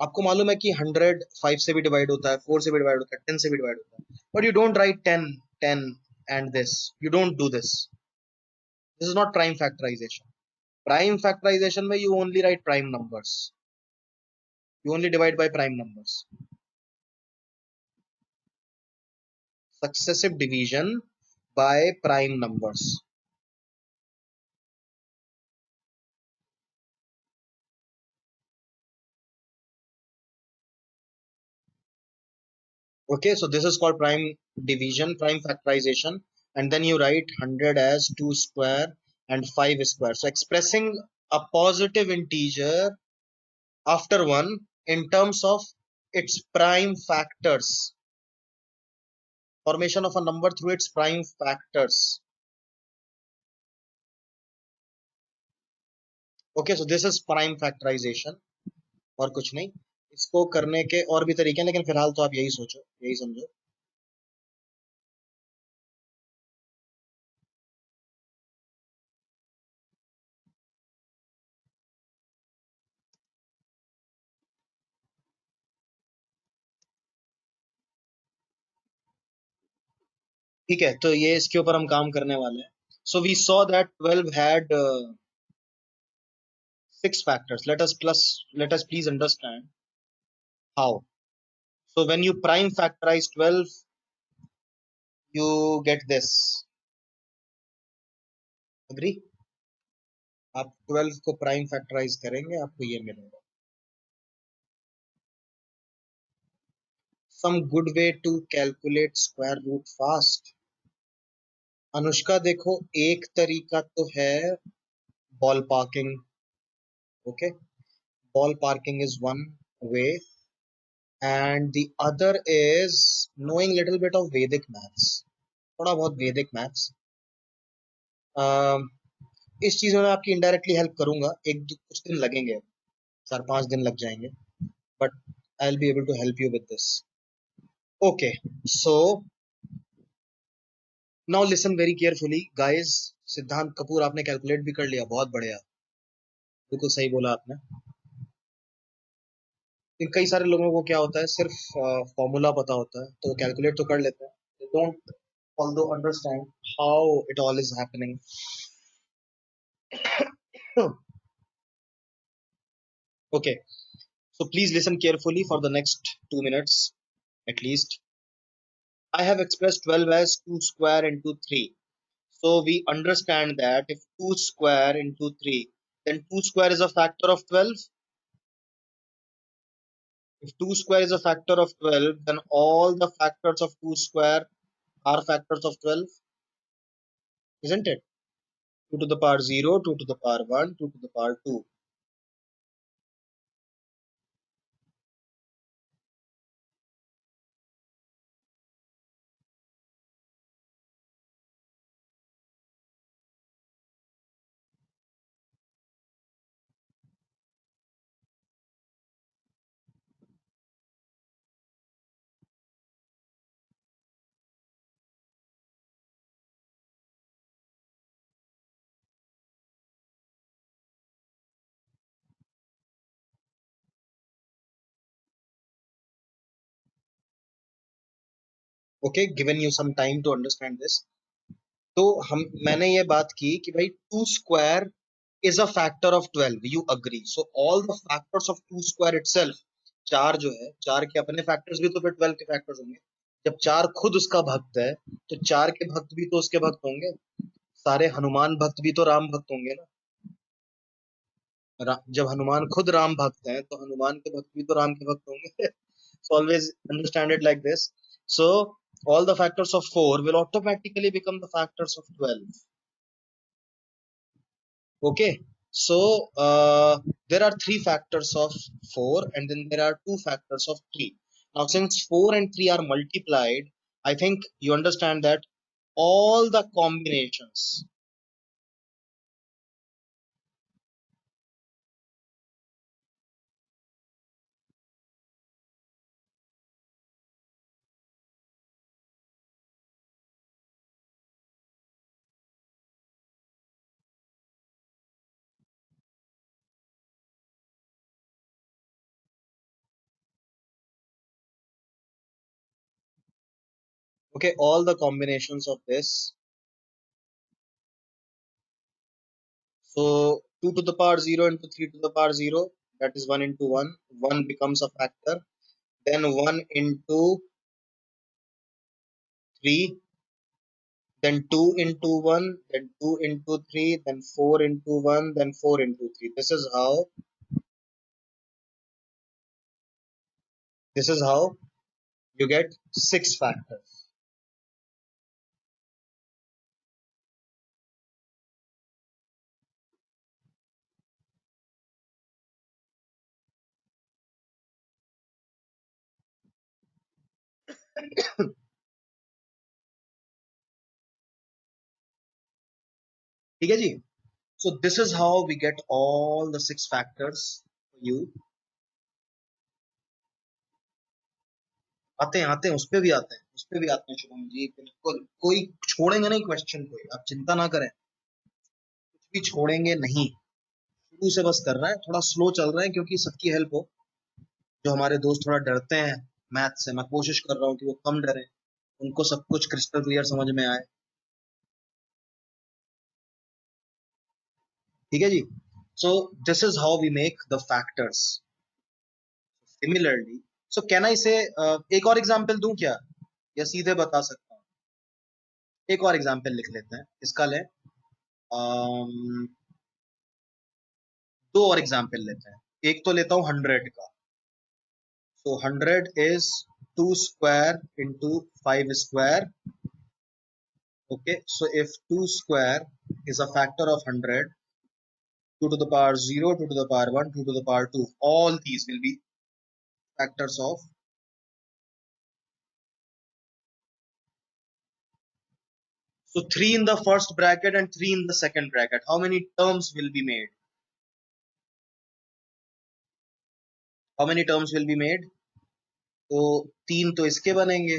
आपको मालूम है कि 100 5 से भी डिवाइड होता है, 4 से भी डिवाइड होता है, 10 से भी डिवाइड होता है. But you don't write 10 10 and this. You don't do this. This is not prime factorization. Prime factorization में you only write prime numbers. You only divide by prime numbers. Successive division by prime numbers. Okay, so this is called prime division, prime factorization, and then you write 100 as 2 square and 5 square. So expressing a positive integer after 1 in terms of its prime factors. Formation of a number through its prime factors. Okay, so this is prime factorization. और कुछ नहीं. इसको करने के और भी तरीके हैं, लेकिन फिलहाल तो आप यही सोचो, यही समझो. ठीक है, तो ये इसके ऊपर हम काम करने वाले हैं. So we saw that 12 had 6 factors. Let us please understand how. So when you prime factorize 12, you get this. Agree? आप 12 को प्राइम फैक्टराइज करेंगे, आपको ये मिलेगा. Some good way to calculate square root fast. Anushka देखो, एक तरीका तो है ball parking. Okay, ball parking is one way, and the other is knowing little bit of Vedic maths. थोड़ा बहुत Vedic maths. इस चीज में मैं आपकी इनडायरेक्टली हेल्प करूंगा, कुछ दिन लगेंगे, 4-5 दिन लग जाएंगे, but I will be able to help you with this. Okay, so now listen very carefully guys. Siddhant Kapoor आपने कैलकुलेट भी कर लिया, बहुत बढ़िया, बिल्कुल सही बोला आपने. कई सारे लोगों को क्या होता है, सिर्फ फॉर्मूला पता होता है तो कैलकुलेट तो कर लेते हैं, they don't although understand how it all is happening. Okay, so please listen carefully for the next 2 minutes at least. I have expressed 12 as 2 square into 3. So we understand that if 2 square into 3, then 2 square is a factor of 12. If 2 square is a factor of 12, then all the factors of 2 square are factors of 12, isn't it? 2 to the power 0, 2 to the power 1, 2 to the power 2. Okay, given you some time to understand this. तो मैंने ये बात की कि भाई 2 square is a factor of 12. You agree? So all the factors of 2 square itself, चार जो है, चार के अपने फैक्टर्स भी तो फिर 12 के फैक्टर्स होंगे. जब चार खुद उसका भक्त है, तो चार के भक्त भी तो उसके भक्त होंगे. सारे हनुमान भक्त भी तो राम भक्त होंगे ना. जब हनुमान खुद राम भक्त हैं, तो हनुमान के भक्त भी तो राम के भक्त होंगे. So always understand it like this. So all the factors of 4 will automatically become the factors of 12. Okay, so there are three factors of 4, and then there are two factors of 3. Now, since 4 and 3 are multiplied, I think you understand that all the combinations, okay, all the combinations of this. So 2 to the power 0 into 3 to the power 0, that is 1 into 1. 1 becomes a factor. Then 1 into 3, then 2 into 1, then 2 into 3, then 4 into 1, then 4 into 3. This is how you get 6 factors. ठीक है जी. So this is how we get all the 6 factors for you. आते हैं उस पे भी आते हैं, शुभम जी, बिल्कुल कोई छोड़ेंगे नहीं क्वेश्चन, कोई आप चिंता ना करें, कुछ भी छोड़ेंगे नहीं. शुरू से बस कर रहा है, थोड़ा स्लो चल रहा है क्योंकि सबकी हेल्प हो. जो हमारे दोस्त थोड़ा डरते हैं मैथ से, मैं कोशिश कर रहा हूँ कि वो कम डरे, उनको सब कुछ क्रिस्टल क्लियर समझ में आए. ठीक है जी. So this is how we make the factors. Similarly, so can I say एक और एग्जांपल दूं क्या, या सीधे बता सकता हूँ? एक और एग्जांपल लिख लेते हैं, इसका लें. दो और एग्जांपल लेते हैं. एक तो लेता हूँ 100 का. सो 100 is 2 square into 5 square. Okay, so if 2 square is a factor of 100, 2 to the power 0, 2 to the power 1, 2 to the power 2, all these will be factors of. So 3 in the first bracket and 3 in the second bracket. How many terms will be made? How many terms will be made? तो 3 तो इसके बनेंगे,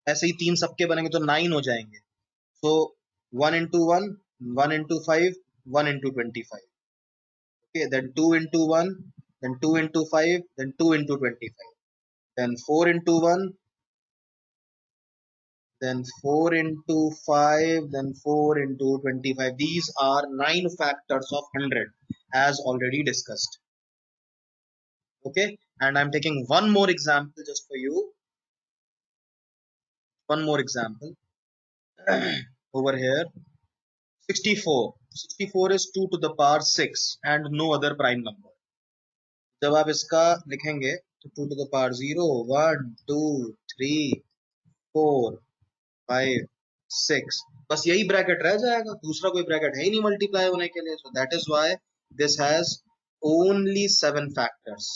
ऐसे ही 3 सबके बनेंगे तो 9 हो जाएंगे. So 1 into 1, 1 into 5, 1 into 25. Okay, then 2 into 1, then 2 into 5, then 2 into 25. Then 4 into 1, then 4 into 5, then 4 into 25. These are 9 factors of 100 as already discussed. Okay, and I'm taking one more example just for you. One more example over here. 64. 64 is 2 to the power 6 and no other prime number. जब आप इसका लिखेंगे तो 2 to the power 0, 1, 2, 3, 4, 5, 6, बस यही bracket रह जाएगा, दूसरा कोई ब्रैकेट है ही नहीं मल्टीप्लाई होने के लिए. So that is why this has only 7 factors.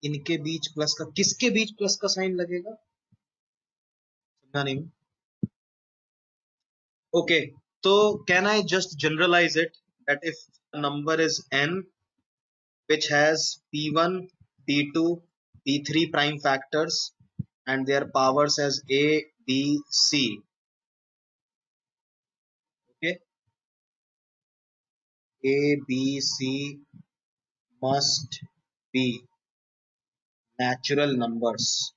इनके बीच प्लस का, किसके बीच प्लस का साइन लगेगा, समझा नहीं. Okay, so can I just generalize it that if a number is n which has p1, p2, p3 prime factors and their powers as a, b, c. Okay, a, b, c must be natural numbers.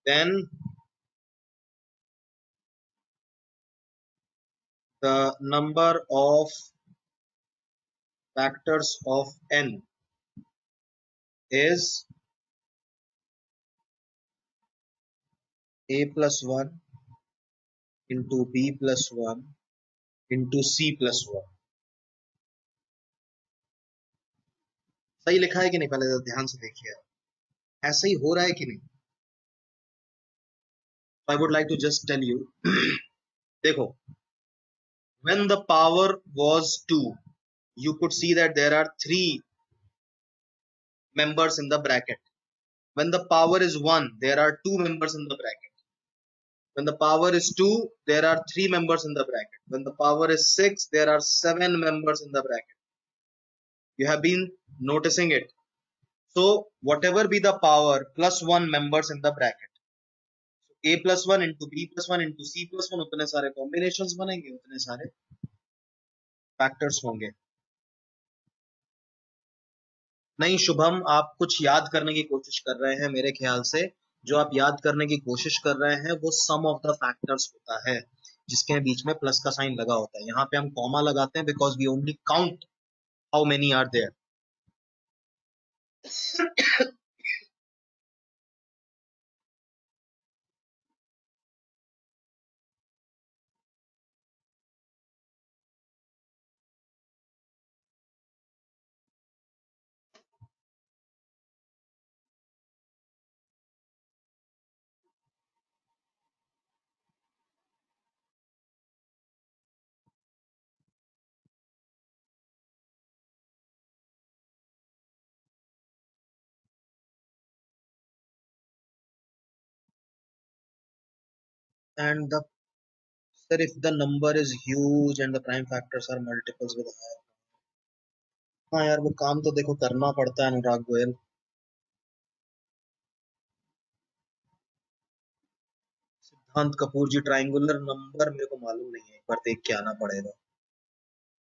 Then the number of factors of n is a plus 1 into b plus 1 into c plus 1. सही लिखा है कि नहीं, पहले ध्यान से देखिए, ऐसा ही हो रहा है कि नहीं. I would like to just tell you, देखो, when the power was 2, you could see that there are 3 members in the bracket. When the power is 1, there are 2 members in the bracket. When the power is 2, there are 3 members in the bracket. When the power is 6, there are 7 members in the bracket. You have been noticing it. So whatever be the power, plus 1 members in the bracket. So a plus 1 into b plus 1 into c plus 1, उतने सारे combinations बनेंगे, उतने सारे factors होंगे. नहीं शुभम, आप कुछ याद करने की कोशिश कर रहे हैं. मेरे ख्याल से जो आप याद करने की कोशिश कर रहे हैं वो सम ऑफ द फैक्टर्स होता है, जिसके बीच में प्लस का साइन लगा होता है. यहाँ पे हम कॉमा लगाते हैं because we only count how many are there. And the sir, if the number is huge and the prime factors are multiples with higher. हाँ यार, वो काम तो देखो करना पड़ता है अनुराग गोयल. सिद्धांत कपूर जी, ट्राइंगुलर नंबर मेरे को मालूम नहीं है, एक बार देख के आना पड़ेगा.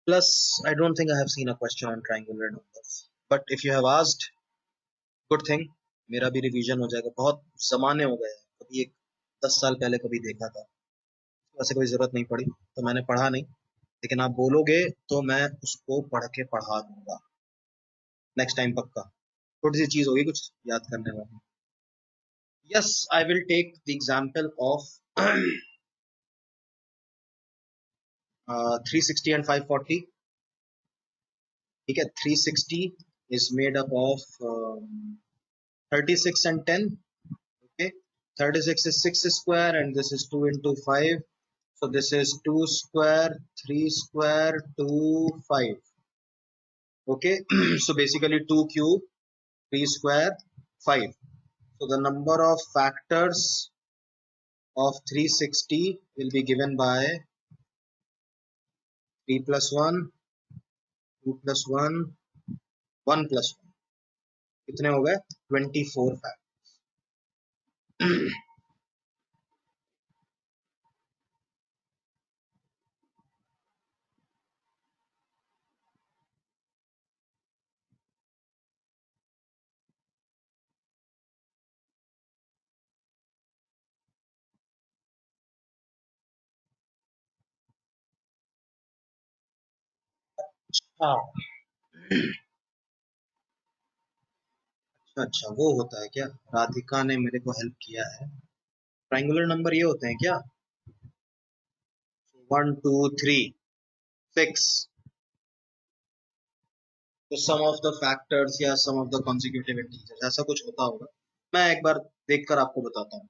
Plus I don't think I have seen a question on triangular numbers, but if you have asked, good thing, मेरा भी रिवीजन हो जाएगा. बहुत जमाने हो गए, कभी एक 10 साल पहले कभी देखा था, वैसे कोई जरूरत नहीं पड़ी तो मैंने पढ़ा नहीं, लेकिन आप बोलोगे तो मैं उसको पढ़ के पढ़ा दूंगा नेक्स्ट टाइम पक्का. थोड़ी सी चीज होगी कुछ याद करने वाली. Yes, I will take the example of 360 and 540. ठीक है, 360 is made up of 36 and 10. Okay, 36 is 6 square and this is 2 into 5. So this is 2 square, 3 square, 2, 5. Okay, so basically 2 cube, 3 square, 5. So the number of factors of 360 will be given by 3 plus 1, 2 plus 1, 1 plus 1. कितने हो गए? 24 fact. हाँ, अच्छा वो होता है क्या? राधिका ने मेरे को हेल्प किया है. ट्रायंगुलर नंबर ये होते हैं क्या? 1 2 3 6. तो सम ऑफ द फैक्टर्स या सम ऑफ द कॉन्जिक्यूटिव इंटीजर्स ऐसा कुछ होता होगा. मैं एक बार देखकर आपको बताता हूँ.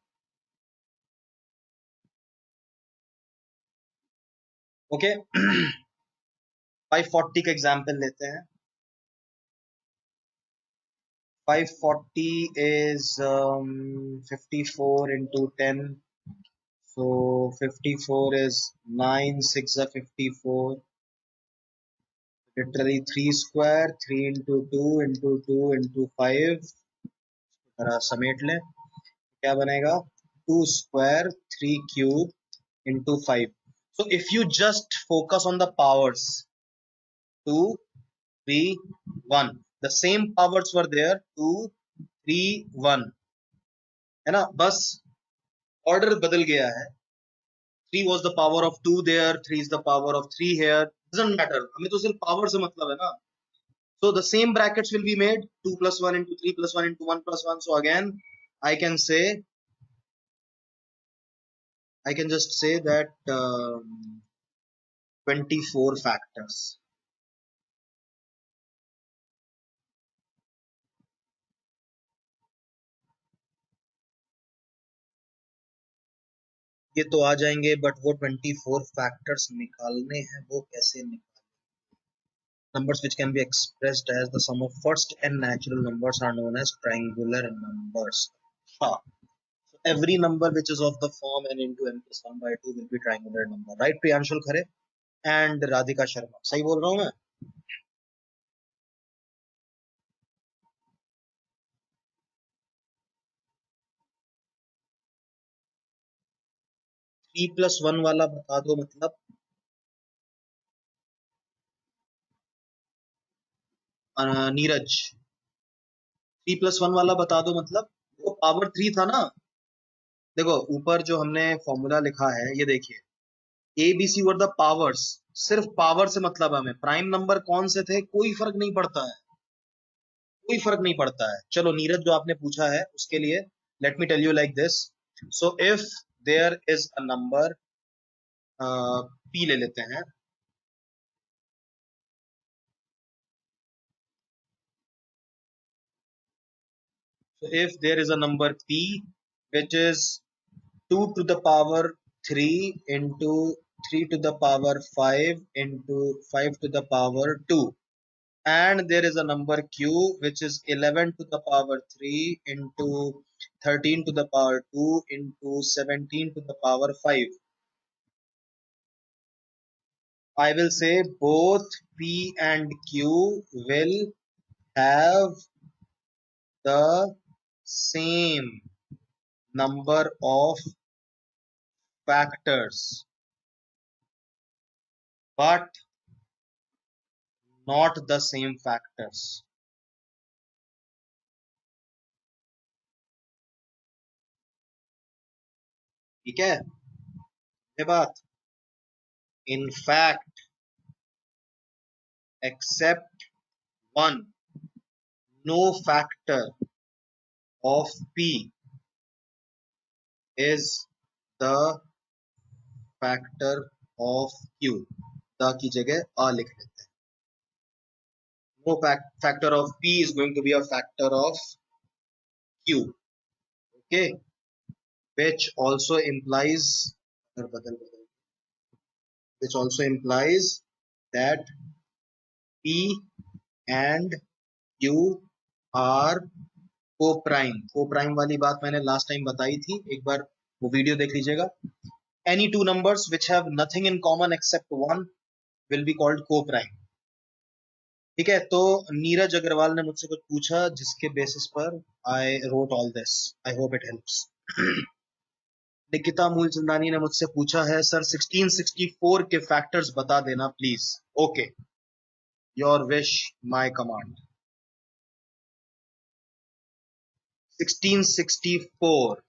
ओके. 540 का एग्जांपल लेते हैं. 540 is 54 into 10. So 54 is 9, 6 are 54. Literally 3 square, 3 into 2 into 2 into 5. जरा समेट लें. क्या बनेगा? 2 square, 3 cube into 5. So if you just focus on the powers, 2, 3, 1. The same powers were there, 2, 3, 1. है ना? बस ऑर्डर बदल गया है. 3 was the power of 2 there, 3 is the power of 3 here. Doesn't matter. हमें तो सिर्फ पावर से मतलब है ना. So the same brackets will be made, 2 plus 1 into 3 plus 1 into 1 plus 1. So again, I can say, I can just say that 24 factors. ये तो आ जाएंगे, बट वो 24 फैक्टर्स निकालने हैं, वो कैसे निकालें? Numbers which can be expressed as the sum of first n natural numbers are known as triangular numbers. हाँ. So every number which is of the form n into n plus 1 by 2 will be triangular number. Right, Priyanshul Khare and Radhika Sharma. सही बोल रहा हूँ मैं? 3 plus 1 वाला बता दो. मतलब नीरज, 3 plus 1 वाला बता दो. मतलब वो पावर 3 था ना. देखो ऊपर जो हमने फॉर्मूला लिखा है ये देखिए, A B C were the powers. सिर्फ पावर से मतलब हमें प्राइम नंबर कौन से थे कोई फर्क नहीं पड़ता है. कोई फर्क नहीं पड़ता है. चलो नीरज जो आपने पूछा है उसके लिए let me tell you like this. So if there is a number, P ले लेते हैं. So if there is a number p which is 2 to the power 3 into 3 to the power 5 into 5 to the power 2, and there is a number q which is 11 to the power 3 into 13 to the power 2 into 17 to the power 5, I will say both p and q will have the same number of factors but not the same factors. ठीक है ये बात. In fact, except one, no factor of p is the factor of q. the की जगह a लिख लेते हैं. No factor of p is going to be a factor of q. Okay. which also implies which also implies that P and Q are co-prime. Co-prime वाली बात मैंने last time बताई थी, एक बार वो वीडियो देख लीजिएगा. Any two numbers which have nothing in common except one will be called co-prime. ठीक है, तो नीरज अग्रवाल ने मुझसे कुछ पूछा जिसके बेसिस पर I wrote all this. I hope it helps. Nikita Mulchandani ने मुझसे पूछा है सर 1664 के फैक्टर्स बता देना please. Okay, your wish my command. 1664,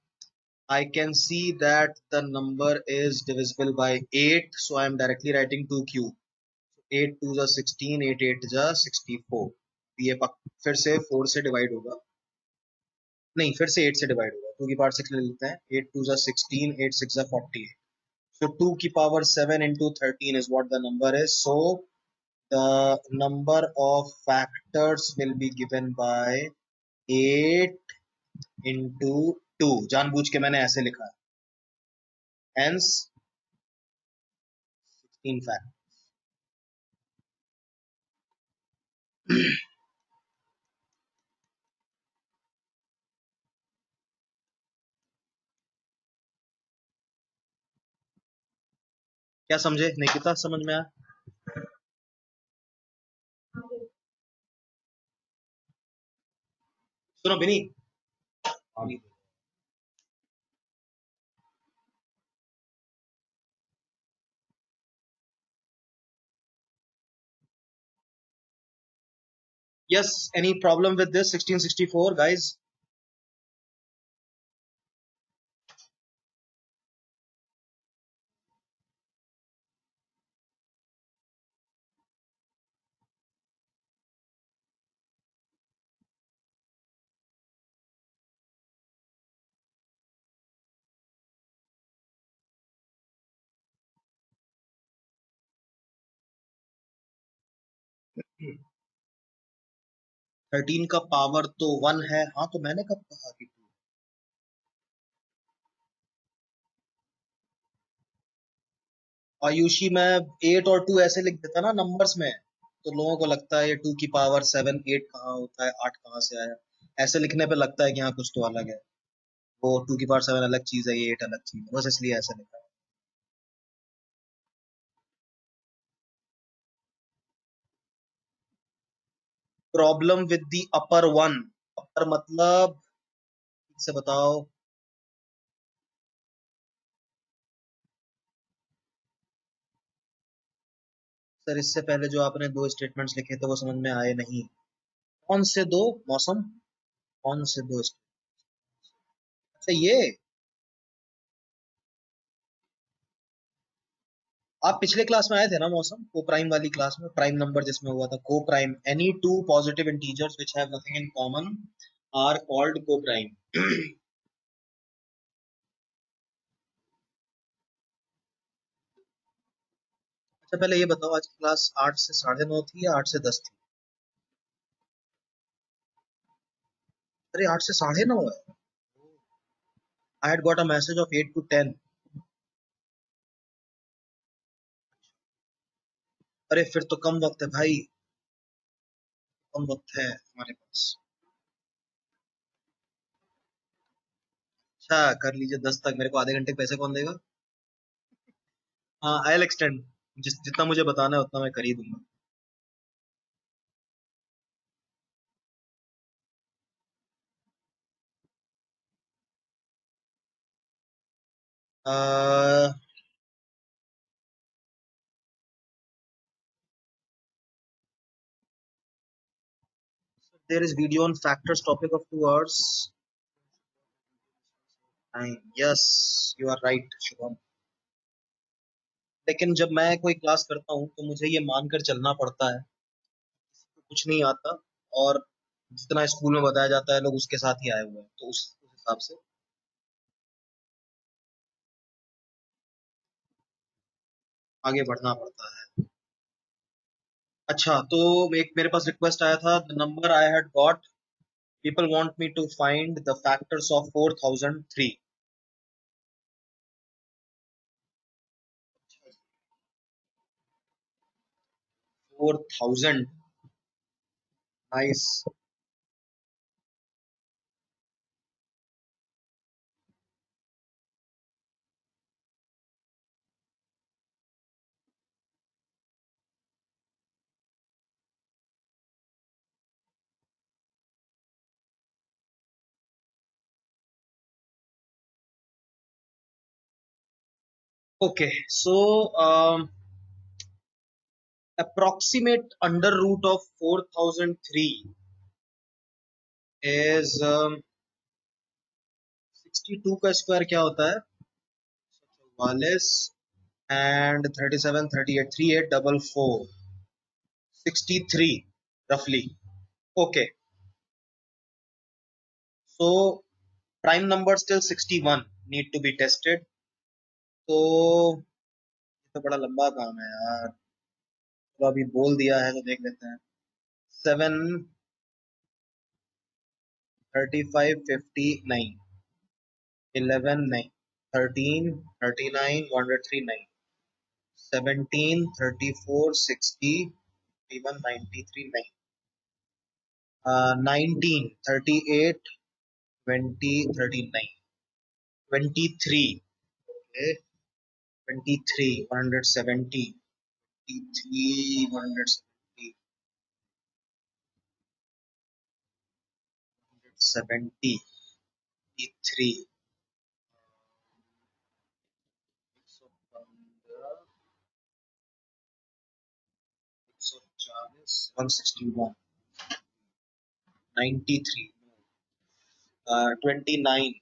I can see that the number is divisible by 8, so I am directly writing 2q. 8 2 जा 16, 8 8 जा 64. ये फिर से 4 से डिवाइड होगा, नहीं फिर से 8 से डिवाइड होगा. 2 की पावर 6 ले लेते हैं. 8 2 जा 16, 8 6 जा 48. So 2 की power 7 into 13 is what the number is. So the number of factors will be given by 8 into 2. जानबूझ के मैंने ऐसे लिखा है. Hence 16 factors. क्या समझे निकिता, समझ में आया? सुनो बिनी, yes, any problem with this 1664 guys? Hmm. 13 का पावर तो 1 है. हाँ, तो मैंने कब कहा कि 2? आयुषी, मैं 8 और 2 ऐसे लिख देता ना नंबर्स में, तो लोगों को लगता है ये 2 की पावर 7 8 कहाँ होता है, 8 कहाँ से आया. ऐसे लिखने पे लगता है कि हाँ कुछ तो अलग है. वो 2 की पावर 7 अलग चीज है, ये 8 अलग चीज है, बस इसलिए ऐसा लिखा है. Problem with the upper one. Upper मतलब ठीक से बताओ. सर इससे पहले जो आपने दो स्टेटमेंट्स लिखे थे वो समझ में आए नहीं. कौन से दो मौसम, कौन से दो अच्छा ये आप पिछले क्लास में आए थे ना मौसम, को प्राइम वाली क्लास में, प्राइम नंबर जिसमें हुआ था coprime. Any two positive integers which have nothing in common are called coprime. अच्छा पहले ये बताओ, आज क्लास 8 से 9:30 थी या 8 से 10 थी? अरे 8 से 9:30 है. आई had got a message of 8 to 10. अरे फिर तो कम वक्त है भाई, कम वक्त है हमारे पास. अच्छा कर लीजिए 10 तक, मेरे को आधे घंटे के पैसे कौन देगा? हाँ आई विल एक्सटेंड, जितना मुझे बताना है उतना मैं कर ही दूंगा. uh, there is video on factors topic of 2 hours time. Yes, you are right Shubham. लेकिन जब मैं कोई क्लास करता हूँ तो मुझे ये मानकर चलना पड़ता है किसी को कुछ नहीं आता, और जितना स्कूल में बताया जाता है लोग उसके साथ ही आए हुए हैं, तो उस हिसाब से आगे बढ़ना पड़ता है. अच्छा तो एक मेरे पास रिक्वेस्ट आया था, the number I had got, people want me to find the factors of 4003. 4000. Nice. Okay, so approximate under root of 4003 is 62 का स्क्वायर क्या होता है? 44 and 37, 38, 3844, 63 roughly. Okay, so prime numbers till 61 need to be tested. तो ये तो बड़ा लंबा काम है यार, तो अभी बोल दिया है तो देख लेते हैं. 7, 35, 59, 11, 9, 13, 39, 103, 9, 17, 34, 60, 31, 93, 9, 19, 38, 20, 39, 23, okay, 23, 170, 23, 170, 170, 83, 161, 93, 29,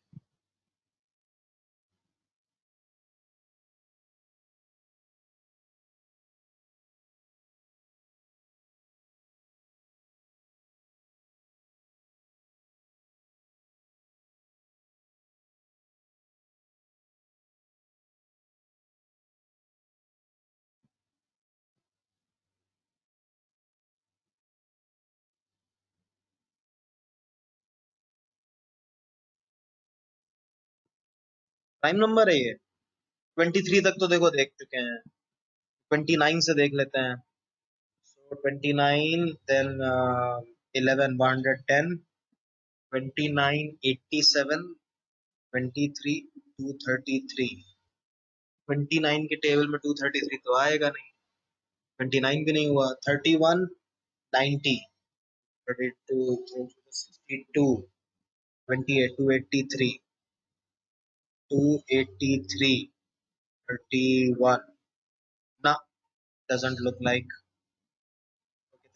प्राइम नंबर है ये. 23 तक तो देखो देख चुके हैं, 29 से देख लेते हैं. So 29, then 11, 110, 29, 87, 23, 233. 29 के टेबल में 233 तो आएगा नहीं, 29 भी नहीं हुआ. 31, 90, 32, 62, 28, 283, 283, 31. ना, doesn't look like.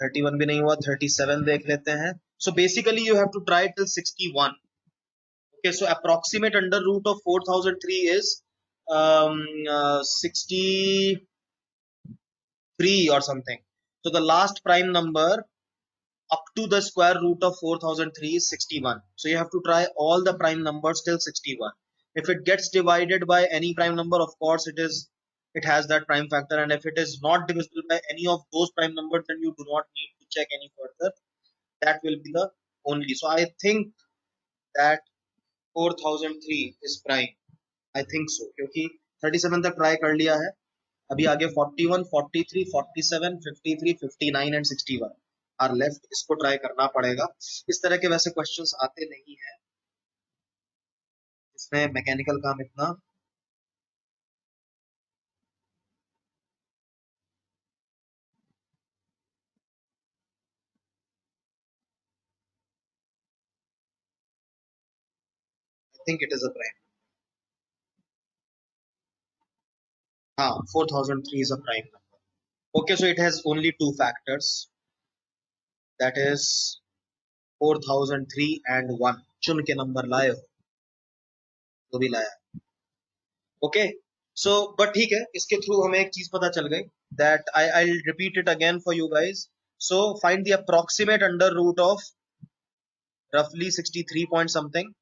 31 भी नहीं हुआ. 37 देख लेते हैं. So basically you have to try till 61. Okay, so approximate under root of 4003 is 63 or something. So the last prime number up to the square root of 4003 is 61. So you have to try all the prime numbers till 61. If it gets divided by any prime number, of course it has that prime factor, and if it is not divisible by any of those prime numbers, then you do not need to check any further. That will be the only. So I think that 4003 is prime. I think so, क्योंकि 37 तक try कर लिया है. अभी आगे 41, 43, 47, 53, 59 and 61 are left. इसको try करना पड़ेगा. इस तरह के वैसे क्वेश्चंस आते नहीं है इसमें मैकेनिकल काम इतना. I think it is a prime. हाँ, 4003 is a prime number. Okay, so it has only two factors, that is 4003 and 1. चुन के नंबर लाए हो तो भी लाया. ओके, सो बट ठीक है, इसके थ्रू हमें एक चीज पता चल गई, that I repeat it again for you guys. So find the approximate under root of रफली 63 पॉइंट समथिंग.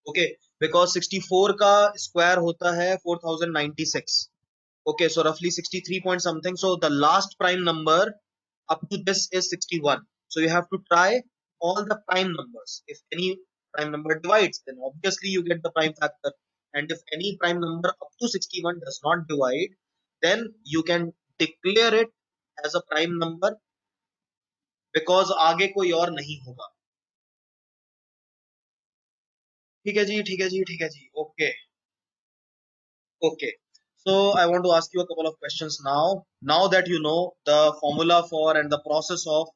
ओके, बिकॉज 64 का स्क्वायर होता है 4096. Okay, so roughly 63 point something. So the last prime number up to this is 61. So you have to try all the prime numbers. If any prime number divides, then obviously you get the prime factor. And if any prime number up to 61 does not divide, then you can declare it as a prime number because आगे कोई और नहीं होगा। ठीक है जी, ठीक है जी, ठीक है जी, okay okay. So I want to ask you a couple of questions now. Now that you know the formula for and the process of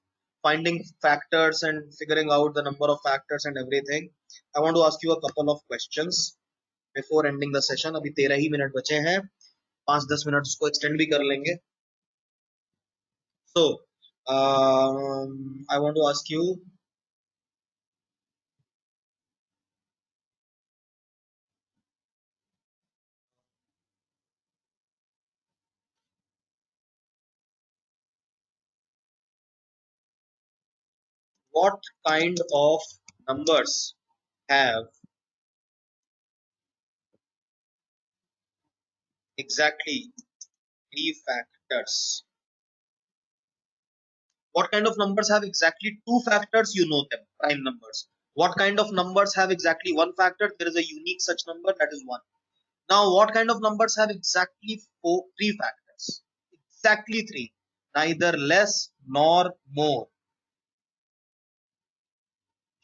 finding factors and figuring out the number of factors and everything, I want to ask you a couple of questions before ending the session. अभी 13 ही minute बचे हैं, 5-10 minute उसको extend भी कर लेंगे. So I want to ask you, what kind of numbers have exactly 3 factors? What kind of numbers have exactly 2 factors? You know them, prime numbers. What kind of numbers have exactly 1 factor? There is a unique such number, that is 1. Now, what kind of numbers have exactly 3 factors? Exactly 3. Neither less nor more.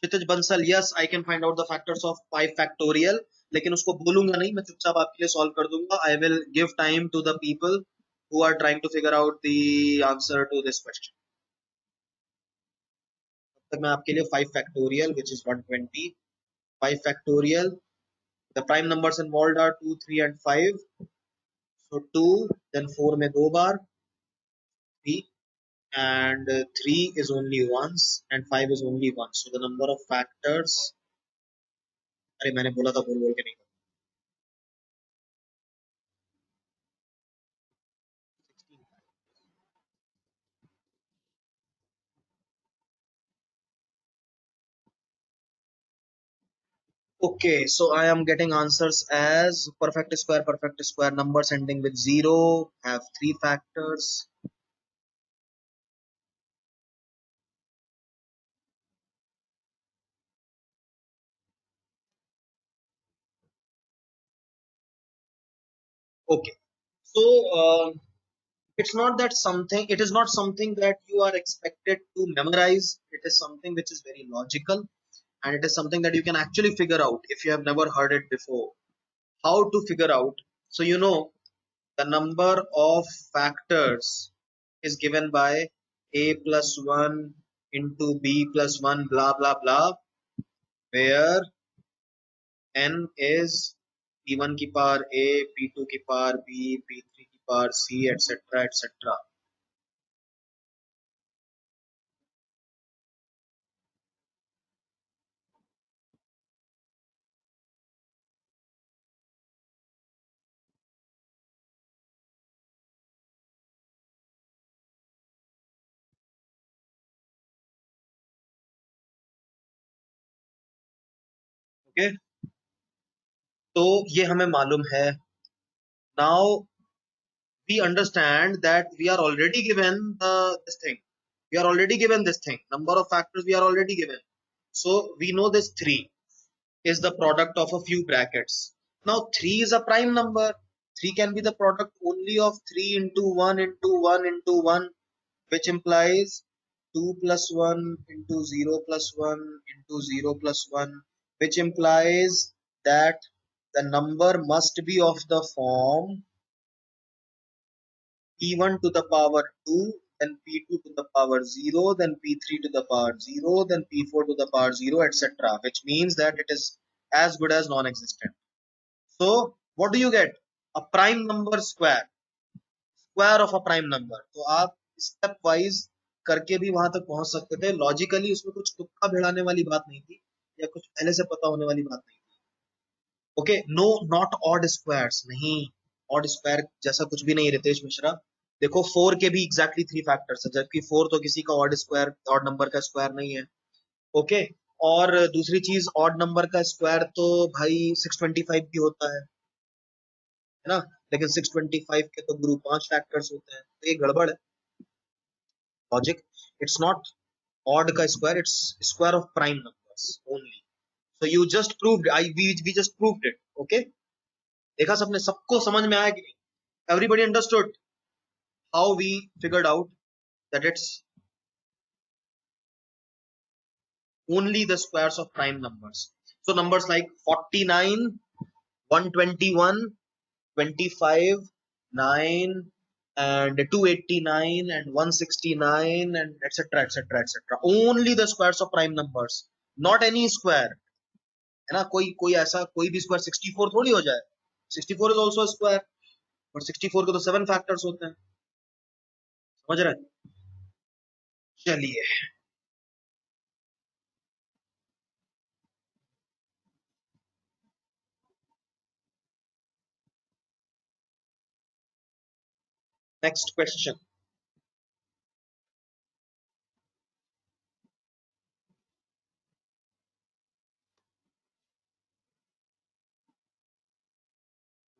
Kshitij Bansal, yes, I can find out the factors of 5 factorial. लेकिन उसको बोलूंगा नहीं, मैं चुपचाप आपके लिए solve कर दूंगा. I will give time to the people who are trying to figure out the answer to this question. तब मैं आपके लिए 5 factorial which is 120, 5 factorial, the prime numbers involved are 2, 3 and 5. So 2, then 4 में 2 बार, 3, and 3 is only once and 5 is only once. So the number of factors, अरे मैंने बोला था बोल बोल के नहीं. Okay, so I am getting answers as perfect square, numbers ending with 0 have 3 factors. Okay, so it's not that something, it is not something that you are expected to memorize. It is something which is very logical, and it is something that you can actually figure out if you have never heard it before. How to figure out? So you know the number of factors is given by a plus 1 into b plus 1 blah blah blah, where n is p1 की power a, p2 की power b, p3 की power c, etc etc. Okay, तो ये हमें मालूम है. Now we understand that we are already given this thing. We are already given this thing. Number of factors we are already given. So we know this 3 is the product of a few brackets. Now 3 is a prime number. 3 can be the product only of 3 into 1 into 1 into 1, which implies 2 plus 1 into 0 plus 1 into 0 plus 1, which implies that the number must be of the form p1 to the power 2, then p2 to the power 0, then p3 to the power 0, then p4 to the power 0, etc. Which means that it is as good as non-existent. So what do you get? A prime number square. Square of a prime number. तो आप step wise करके भी वहां तक पहुंच सकते थे. Logically उसमें कुछ तुक्का भिड़ाने वाली बात नहीं थी, या कुछ पहले से पता होने वाली बात नहीं थी. Okay, no not odd squares, नहीं, ऑड स्क्वायर जैसा कुछ भी नहीं रितेश मिश्रा. देखो 4 के भी एग्जैक्टली 3 फैक्टर्स है, जबकि 4 तो किसी का ऑड स्क्वायर, ऑड नंबर का स्क्वायर नहीं है. ओके, और दूसरी चीज, ऑड नंबर का स्क्वायर तो भाई 625 भी होता है ना, लेकिन 625 के तो ग्रुप 5 फैक्टर्स होते हैं, तो ये गड़बड़ है लॉजिक. इट्स नॉट ऑड का square, it's square of prime numbers only. So you just proved, we just proved it. Okay, देखा सबने, सबको समझ में आया कि नहीं? Everybody understood how we figured out that it's only the squares of prime numbers. So numbers like 49, 121, 25, 9, and 289 and 169 and etc etc etc, only the squares of prime numbers, not any square, है ना. कोई कोई ऐसा कोई भी square 64 थोड़ी हो जाए. 64 इज ऑल्सो स्क्वायर, बट 64 के तो 7 फैक्टर्स होते हैं. समझ रहे हैं? चलिए next question.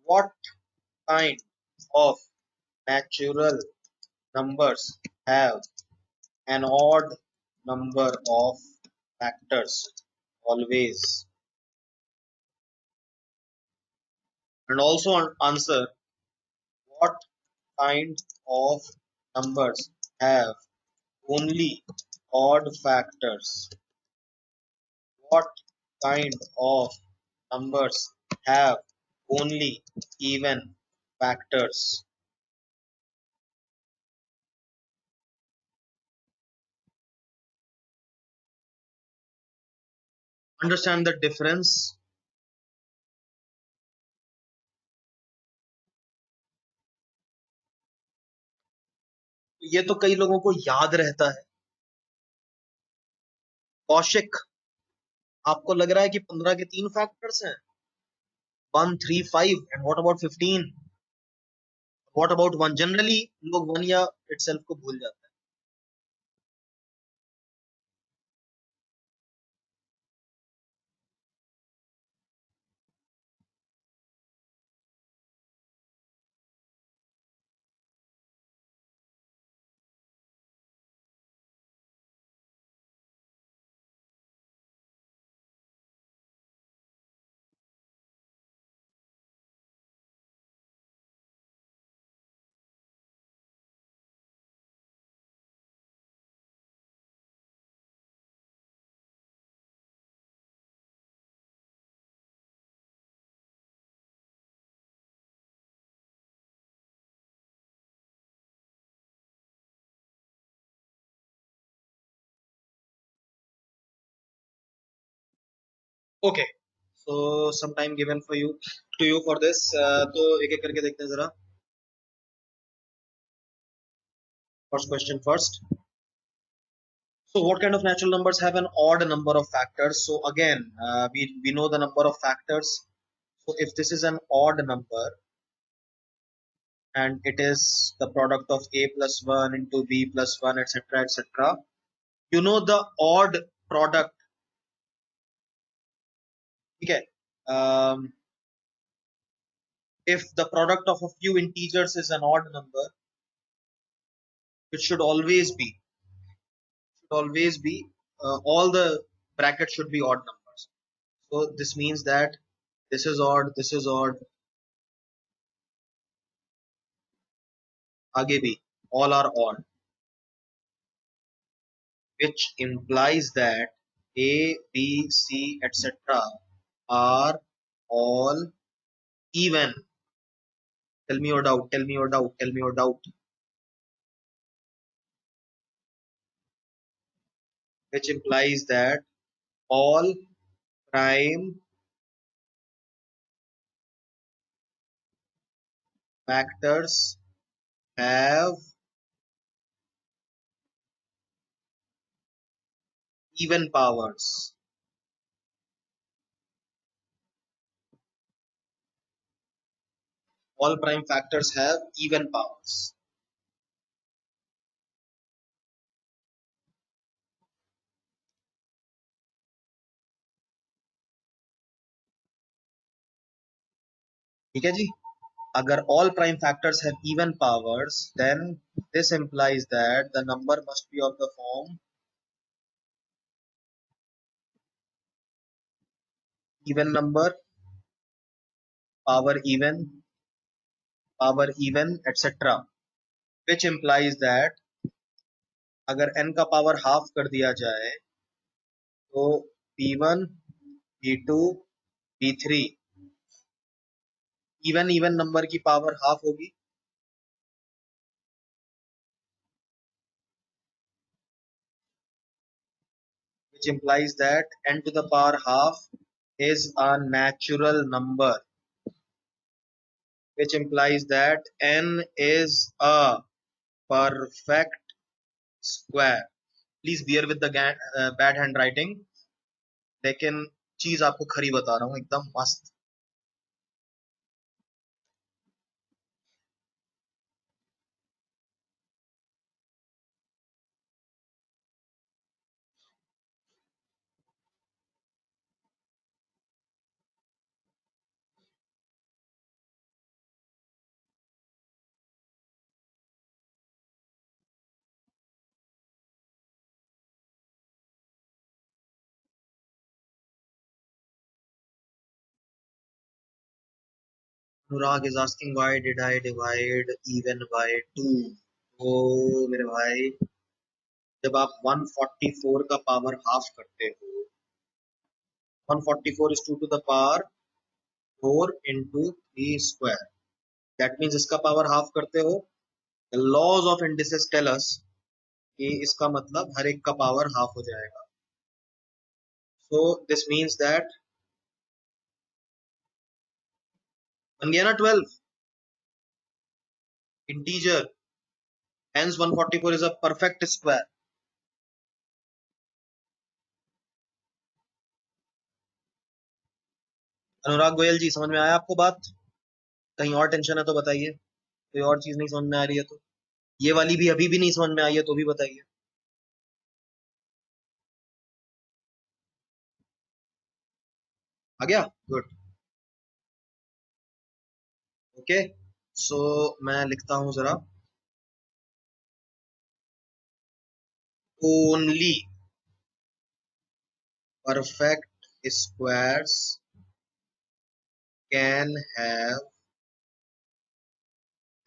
What kind of natural numbers have an odd number of factors always? And also answer, what kind of numbers have only odd factors? What kind of numbers have only even factors? Understand the difference. ये तो कई लोगों को याद रहता है. कौशिक, आपको लग रहा है कि 15 के 3 फैक्टर्स हैं, 1 3 5, and what about 15, what about 1? Generally लोग 1 या इटसेल्फ को भूल जाते हैं. Okay, so some time given for you to you for this. तो एक एक करके देखते हैं जरा. First question first. So what kind of natural numbers have an odd number of factors? So again, we know the number of factors. So if this is an odd number and it is the product of a plus 1 into b plus 1 etc etc, you know the odd product. Okay. If the product of a few integers is an odd number, it should always be all the brackets should be odd numbers. So this means that this is odd, this is odd, आगे भी all are odd, which implies that A, B, C, etc. are all even. Tell me your doubt, tell me your doubt, tell me your doubt. Which implies that all prime factors have even powers. All prime factors have even powers. ठीक है जी. अगर all prime factors have even powers, then this implies that the number must be of the form even number, power even, etc. Which implies that अगर n का power half कर दिया जाए तो p1 p2 p3 even number की power half होगी, which implies that n to the power half is a natural number, which implies that n is a perfect square. Please bear with the bad handwriting, लेकिन चीज आपको खरी बता रहा हूँ एकदम मस्त. अनुराग is asking why did I divide even by 2. तो मेरे भाई जब आप 144 का पावर हाफ करते हो, 144 is 2 to the power 4 into 3 square. That means इसका पावर हाफ करते हो. The laws of indices tell us कि इसका मतलब हर एक का पावर हाफ हो जाएगा. So this means that बन गया ना 12 integer, hence 144 is a perfect square. अनुराग गोयल जी, समझ में आया आपको बात? कहीं और टेंशन है तो बताइए, कोई और चीज नहीं समझ में आ रही है तो, ये वाली भी अभी भी नहीं समझ में आई है तो भी बताइए. आ गया? गुड. ओके, सो मैं लिखता हूं जरा. Only perfect squares can have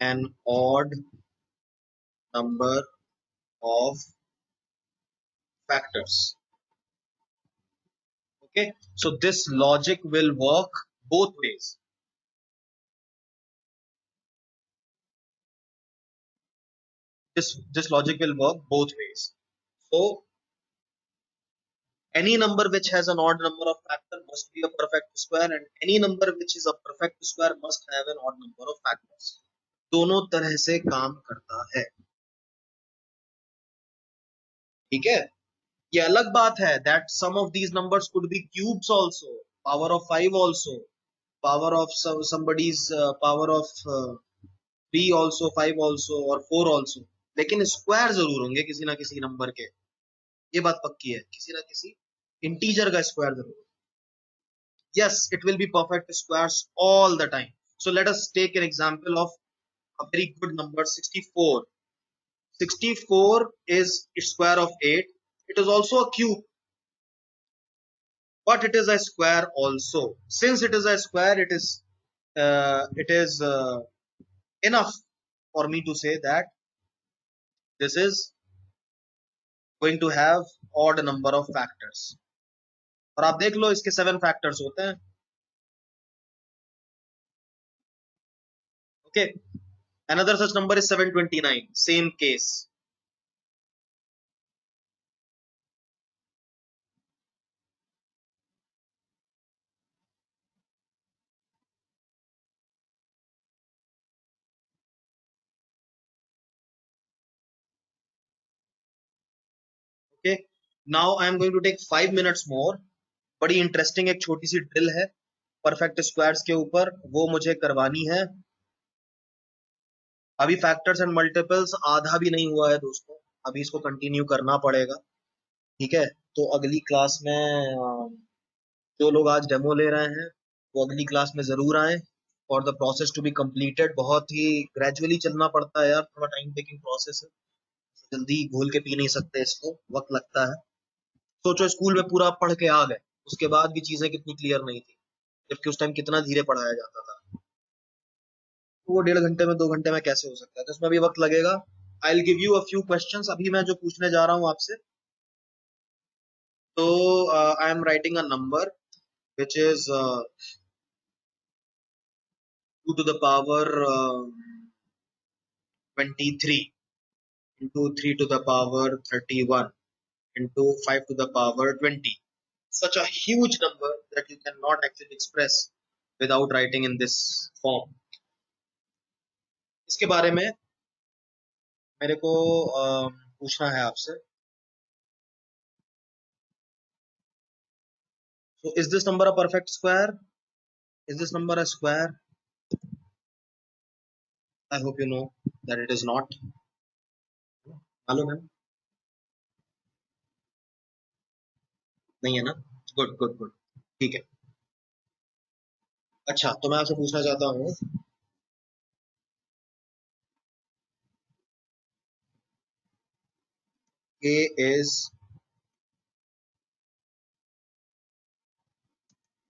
an odd number of factors. Okay, so this logic will work both ways. This logic will work both ways. So any number which has an odd number of factors must be a perfect square, and any number which is a perfect square must have an odd number of factors. दोनों तरह से काम करता है. ठीक है. ये अलग बात है that some of these numbers could be cubes also, power of 5 also, power of somebody's power of 3 also, 5 also और 4 also, लेकिन स्क्वायर जरूर होंगे किसी ना किसी नंबर के. ये बात पक्की है, किसी ना किसी इंटीजर का स्क्वायर जरूर. Yes, it will be perfect squares all the time. So let us take an example of a very good number, 64. 64 is square of 8. It is also a cube, but it is a square also. Since it is a square, it is enough for me to say that this is going to have odd number of factors. और आप देख लो इसके 7 factors होते हैं. Okay, another such number is 729. Same case. Okay, now I am going to take 5 minutes more. बड़ी interesting एक छोटी सी drill है परफेक्ट स्क्वायर्स के ऊपर, वो मुझे करवानी है. अभी फैक्टर्स एंड मल्टीपल्स आधा भी नहीं हुआ है दोस्तों, अभी इसको कंटिन्यू करना पड़ेगा. ठीक है, तो अगली क्लास में जो लोग आज डेमो ले रहे हैं वो अगली क्लास में जरूर आए for the process to be completed. बहुत ही ग्रेजुअली चलना पड़ता है यार, थोड़ा टाइम टेकिंग प्रोसेस है, जल्दी घोल के पी नहीं सकते, इसको वक्त लगता है. सोचो स्कूल में पूरा पढ़ के आ गए, उसके बाद भी चीजें कितनी क्लियर नहीं थी, जबकि उस टाइम कितना धीरे पढ़ाया जाता था. तो वो 1.5 घंटे में 2 घंटे में कैसे हो सकता है, तो इसमें भी वक्त लगेगा. I'll give you a few questions. अभी मैं जो पूछने जा रहा हूँ आपसे, तो I am writing a number which is 2 to the power 23 into 3 to the power 31 into 5 to the power 20. Such a huge number that you cannot actually express without writing in this form. इसके बारे में मेरे को पूछना है आपसे. So is this number a perfect square? Is this number a square? I hope you know that it is not. मालूम है? नहीं है ना? Good good good. ठीक है. अच्छा, तो मैं आपसे पूछना चाहता हूँ, A is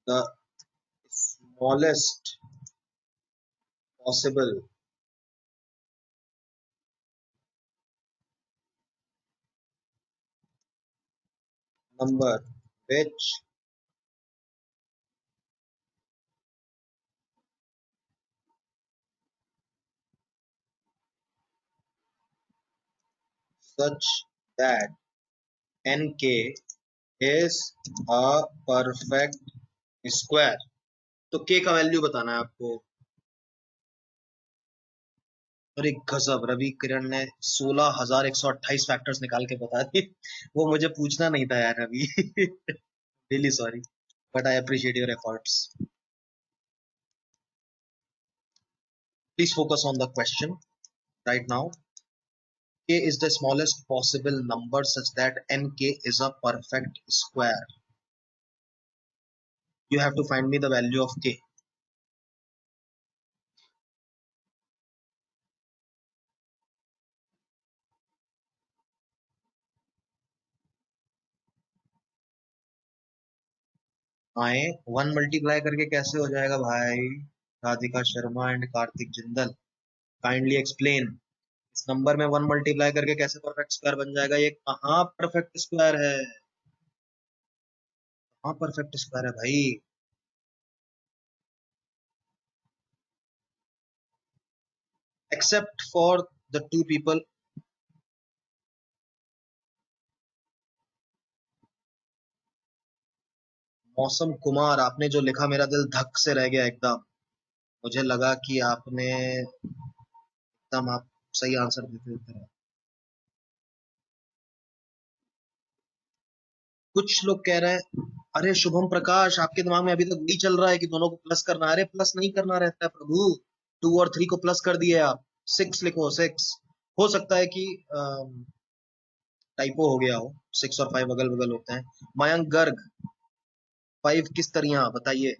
the smallest possible number which such that nk is a perfect square. तो k का वैल्यू बताना है आपको. अरे गजब, रवि किरण ने 16,128 फैक्टर्स निकाल के बता दिए. वो मुझे पूछना नहीं था यार Ravi. Really sorry, but I appreciate your efforts. Please focus on the question right now. K is the smallest possible number such that nk is a perfect square. You have to find me the value of k. आए 1 multiply करके कैसे हो जाएगा भाई? Radhika Sharma and Kartik Jindal, kindly explain. इस number में 1 multiply करके कैसे परफेक्ट स्क्वायर बन जाएगा? ये कहाँ परफेक्ट स्क्वायर है? कहाँ परफेक्ट स्क्वायर है भाई? Except for the two people. मौसम कुमार, आपने जो लिखा मेरा दिल धक से रह गया एकदम. मुझे लगा कि आपने एकदम आप सही आंसर देते थे. कुछ लोग कह रहे हैं, अरे शुभम प्रकाश, आपके दिमाग में अभी तक वही चल रहा है कि दोनों को प्लस करना है. अरे प्लस नहीं करना रहता है प्रभु. 2 और 3 को प्लस कर दिए आप. 6 लिखो, 6. हो सकता है कि टाइपो हो गया हो. 6 और 5 अगल बगल होते हैं. मयंक गर्ग, 5 किस तरह बताइए.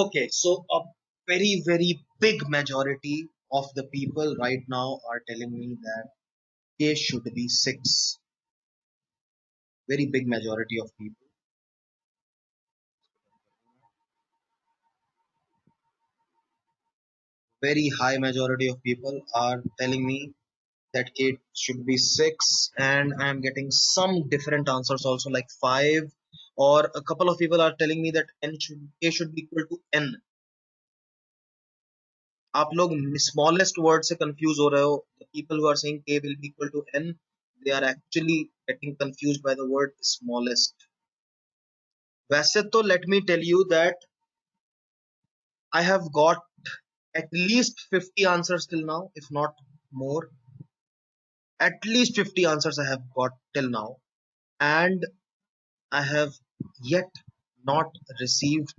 Okay, so a very, very big majority of the people right now are telling me that K should be 6. Very big majority of people. Very high majority of people are telling me that K should be 6, and I am getting some different answers also, like 5, or a couple of people are telling me that K should be equal to N. आप लोग smallest word से confuse हो रहे हो. The people who are saying K will be equal to N, they are actually getting confused by the word smallest. वैसे तो let me tell you that I have got at least 50 answers till now, if not more. At least 50 answers I have got till now, and I have yet not received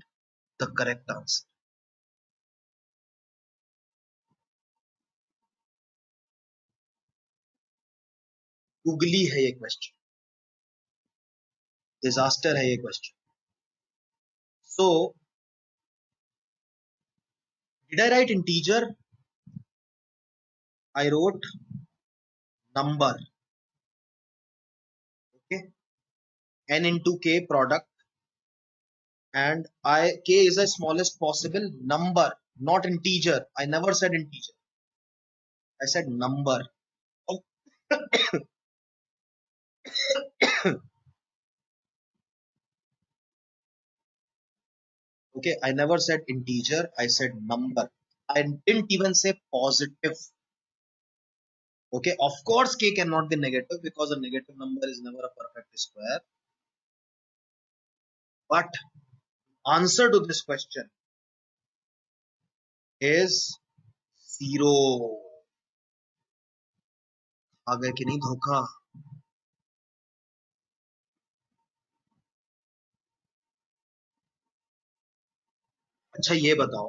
the correct answer. Googly है ये question. Disaster है ये question. So did I write integer? I wrote number. Okay, n into k product, and k is the smallest possible number, not integer. I never said integer, I said number. Okay, I never said integer, I said number. I didn't even say positive. Okay, of course k cannot be negative because a negative number is never a perfect square. But answer to this question is 0. आ गए कि नहीं धोखा? अच्छा ये बताओ,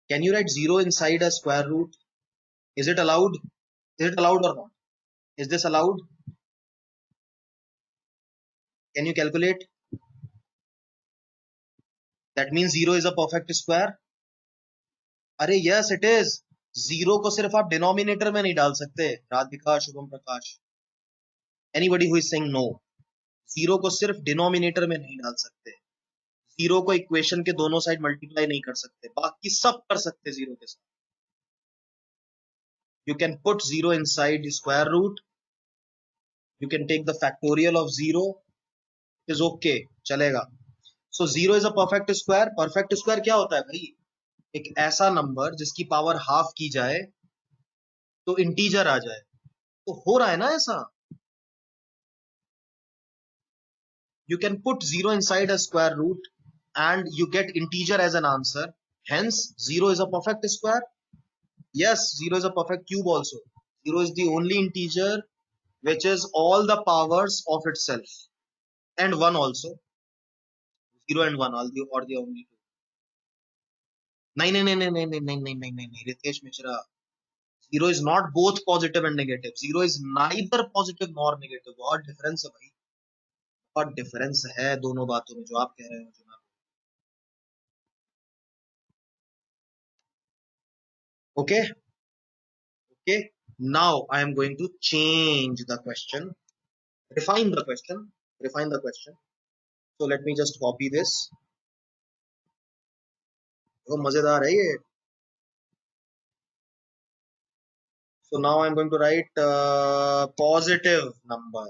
can you write 0 inside a square root? Is it allowed? Is it allowed or not? Is this allowed? Can you calculate? That means 0 is a perfect square. अरे yes it is. 0 को सिर्फ आप डिनोमिनेटर में नहीं डाल सकते. राधिका, शुभम प्रकाश, anybody who is saying no, 0 को सिर्फ डिनोमिनेटर में नहीं डाल सकते. 0 को इक्वेशन के दोनों साइड मल्टीप्लाई नहीं कर सकते, बाकी सब कर सकते 0 के साथ. You can put 0 inside the square root. You can take the factorial of 0. It is okay, चलेगा. So 0 is a perfect square. Perfect square क्या होता है भाई? एक ऐसा नंबर जिसकी पावर हाफ की जाए तो इंटीजर आ जाए. तो हो रहा है ना ऐसा. You can put 0 inside a square root and you get integer as an answer. Hence 0 is a perfect square. Yes, 0 is a perfect cube also. 0 is the only integer which is all the powers of itself, and 1 also. 0 and 1 all the or the only two. नहीं, Ritesh Mishra. 0 is not both positive and negative. 0 is neither positive nor negative. बहुत difference है भाई. बहुत difference है दोनों बातों में जो आप कह रहे हो जनाब. Okay, okay. Now I am going to change the question, refine the question. So let me just copy this. वो मजेदार है ये. So now I'm going to write positive number.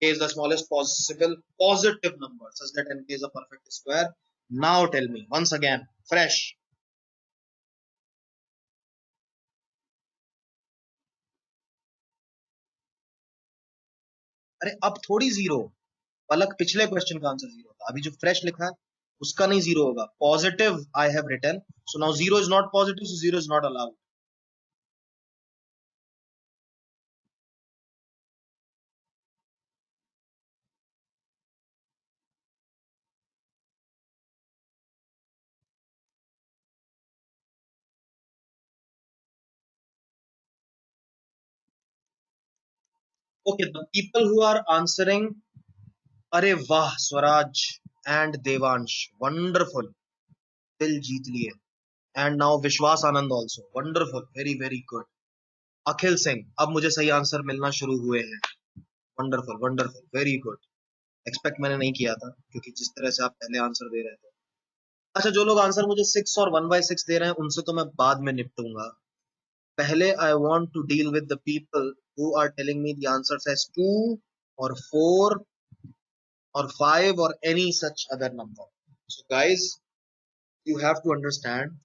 K is the smallest possible positive number such that n k is a perfect square. Now tell me once again, fresh. अरे अब थोड़ी zero. पलक पिछले question का answer zero था. अभी जो fresh लिखा है उसका नहीं जीरो होगा. Positive I have written. So now zero is not positive, so zero is not allowed. Okay, the people who are answering, अरे वाह स्वराज एंड देवांश, वंडरफुल, दिल जीत लिए. And now Vishwas Anand also, wonderful, very very good. Akhil Singh, अब मुझे सही answer मिलना शुरू हुए हैं. Wonderful wonderful, very good. Expect मैंने नहीं किया था क्योंकि जिस तरह से आप पहले आंसर दे रहे थे. अच्छा, जो लोग आंसर मुझे 6 और 1/6 दे रहे हैं उनसे तो मैं बाद में निपटूंगा. पहले I want to deal with the people who are telling me the answers as 2 or 4 or 5 or any such other number. So guys, you have to understand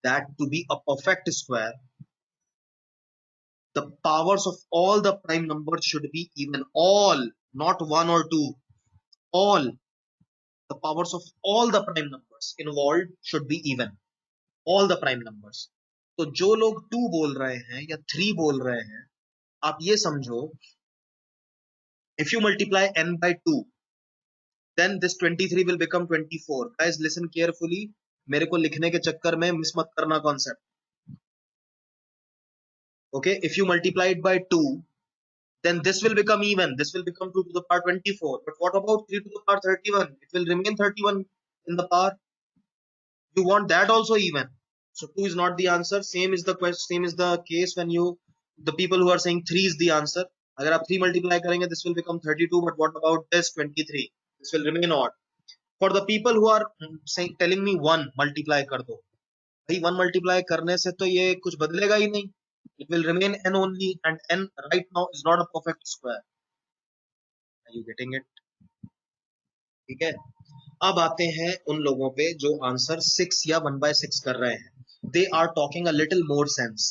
that to be a perfect square, the powers of all the prime numbers should be even. All, not one or two. All the powers of all the prime numbers involved should be even. All the prime numbers. तो जो लोग 2 बोल रहे हैं या 3 बोल रहे हैं, आप ये समझो, if you multiply n by 2, then this 23 will become 24. Guys, listen carefully. मेरे को लिखने के चक्कर में मिस मत करना concept. Okay, if you multiply it by 2, then this will become even. This will become 2 to the power 24. But what about 3 to the power 31? It will remain 31 in the power. You want that also even. So 2 is not the answer. Same is the question. Same is the case when you, the people who are saying 3 is the answer. अगर आप 3 multiply करेंगे, this will become 32. But what about this 23? This will remain odd. For the people who are saying, telling me 1 multiply कर दो, भाई 1 multiply करने से तो ये कुछ बदलेगा ही नहीं. It will remain n only, and n right now is not a perfect square. Are you getting it? ठीक है. अब आते हैं उन लोगों पे जो आंसर 6 या 1/6 कर रहे हैं. They are talking a little more sense.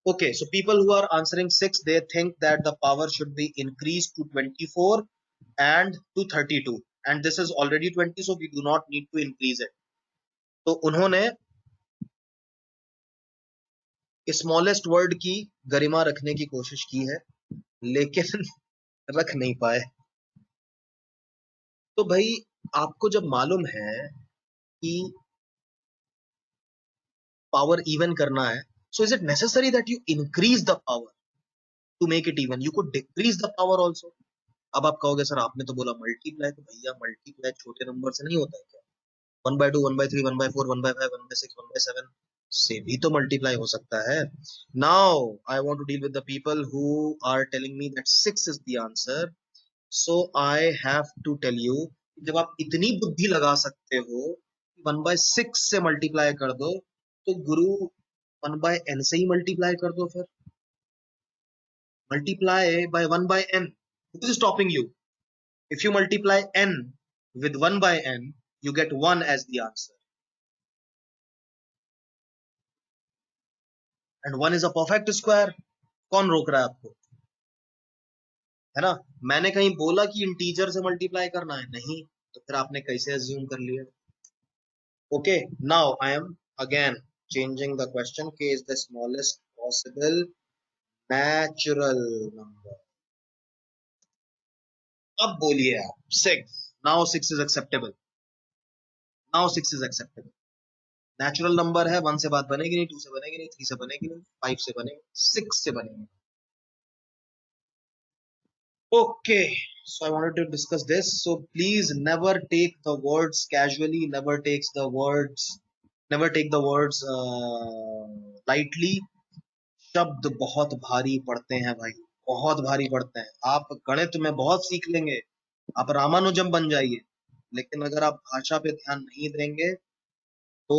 Okay, so people who are answering 6, they think that the power should be increased to 24 and to 32. And this is already 20, so we do not need to increase it. तो उन्होंने smallest word की गरिमा रखने की कोशिश की है, लेकिन रख नहीं पाए. तो भाई, आपको जब मालूम है कि पावर इवन करना है, so is it necessary that you increase the power to make it even? You could decrease the power also. अब आप कहोगे सर आपने तो बोला मल्टीप्लाई, तो भैया मल्टीप्लाई छोटे नंबर से नहीं होता है क्या? 1/2, 1/3, 1/4, 1/5, 1/6, 1/7 से भी तो मल्टीप्लाई हो सकता है. Now I want to deal with the people who are telling me that 6 is the answer. So I have to tell you, जब आप इतनी बुद्धि लगा सकते हो 1/6 से मल्टीप्लाई कर दो, तो गुरु 1/n से ही मल्टीप्लाई कर दो. फिर multiply by 1/n. What is stopping you? If you multiply n with 1/n, you get 1 as the answer. And 1 is a perfect square. कौन रोक रहा है आपको? है ना? मैंने कहीं बोला कि इंटीजर से मल्टीप्लाई करना है? नहीं. तो फिर आपने कैसे अज्यूम कर लिया? Okay, now I am again changing the question. K is the smallest possible natural number. अब बोलिए आप 6. Now 6 is acceptable. Now 6 is acceptable. Natural number है. 1 से बात बनेगी नहीं, 2 से बनेगी नहीं, 3 से बनेगी नहीं, 5 से बनेगी, 6 से बनेगी. Okay, so I wanted to discuss this. So please never take the words casually, never take the words lightly. शब्द बहुत भारी पड़ते हैं भाई, बहुत भारी पड़ते हैं. आप गणित में बहुत सीख लेंगे, आप रामानुजम बन जाइए, लेकिन अगर आप भाषा पे ध्यान नहीं देंगे तो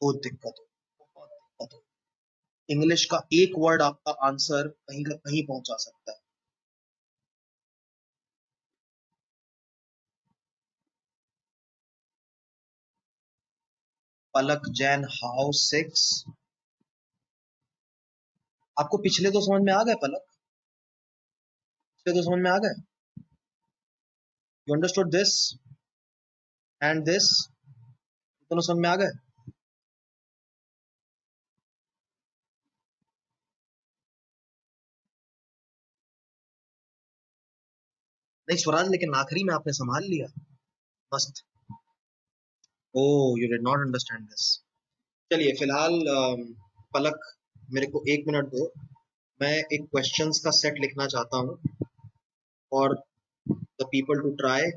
बहुत दिक्कत हो, बहुत दिक्कत हो. इंग्लिश का एक वर्ड आपका आंसर कहीं का कहीं पहुंचा सकता है. पलक जैन, हाउ 6? आपको पिछले तो समझ में आ गए पलक, पिछले तो समझ में आ गए. You understood this and this, दोनों समझ में आ गए. नहीं स्वराज, लेकिन आखिरी में आपने संभाल लिया. मस्त. Oh, you did not understand this. चलिए फिलहाल पलक, मेरे को 1 मिनट दो. मैं एक क्वेश्चंस का सेट लिखना चाहता हूँ और द पीपल टू ट्राई.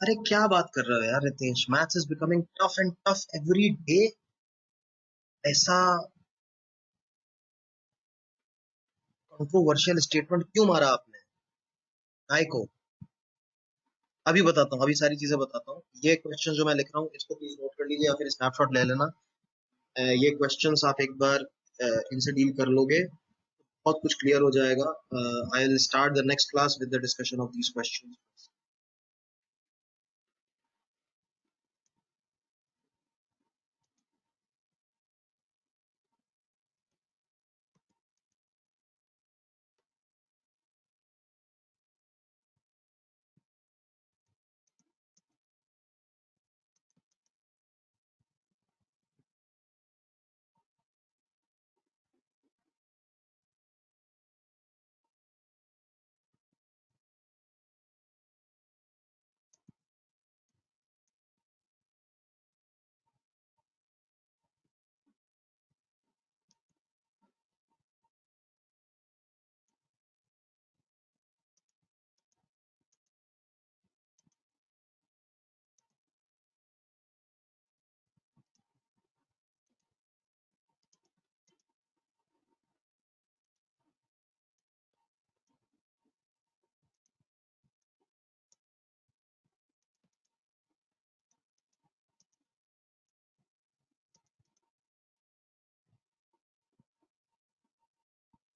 अरे क्या बात कर रहे हो यार Ritesh, maths is becoming tough and tough every day. ऐसा कंट्रोवर्शियल स्टेटमेंट क्यों मारा आपने? काय को? अभी बताता हूँ, अभी सारी चीजें बताता हूँ। ये क्वेश्चन जो मैं लिख रहा हूँ इसको प्लीज नोट कर लीजिए या फिर स्नैपशॉट ले लेना। ये क्वेश्चंस आप एक बार इनसे डील कर लोगे, बहुत कुछ क्लियर हो जाएगा। I will start the next class with the discussion of these questions.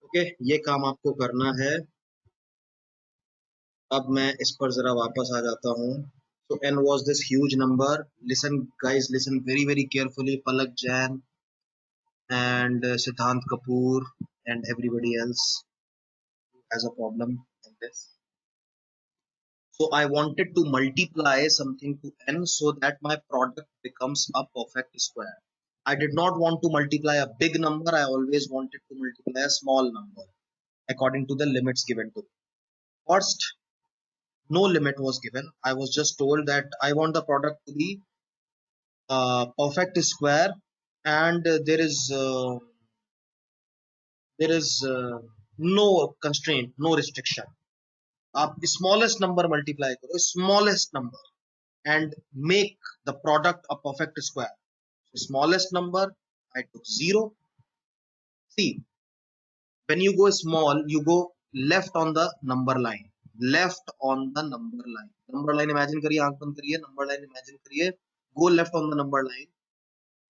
Okay, ये काम आपको करना है। अब मैं इस पर जरा वापस आ जाता हूँ। So n was this huge number. Listen, guys, listen very, very carefully. Palak Jain and Siddhant Kapoor and everybody else has a problem in this. So I wanted to multiply something to n so that my product becomes a perfect square. I did not want to multiply a big number. I always wanted to multiply a small number according to the limits given to me. First, no limit was given. I was just told that I want the product to be perfect square, and there is no constraint, no restriction. आप smallest number multiply करो, smallest number, and make the product a perfect square. So smallest number I took 0. See, when you go small, you go left on the number line. Left on the number line. Number line imagine करिए, आंख बंद करिए, number line imagine करिए. Go left on the number line.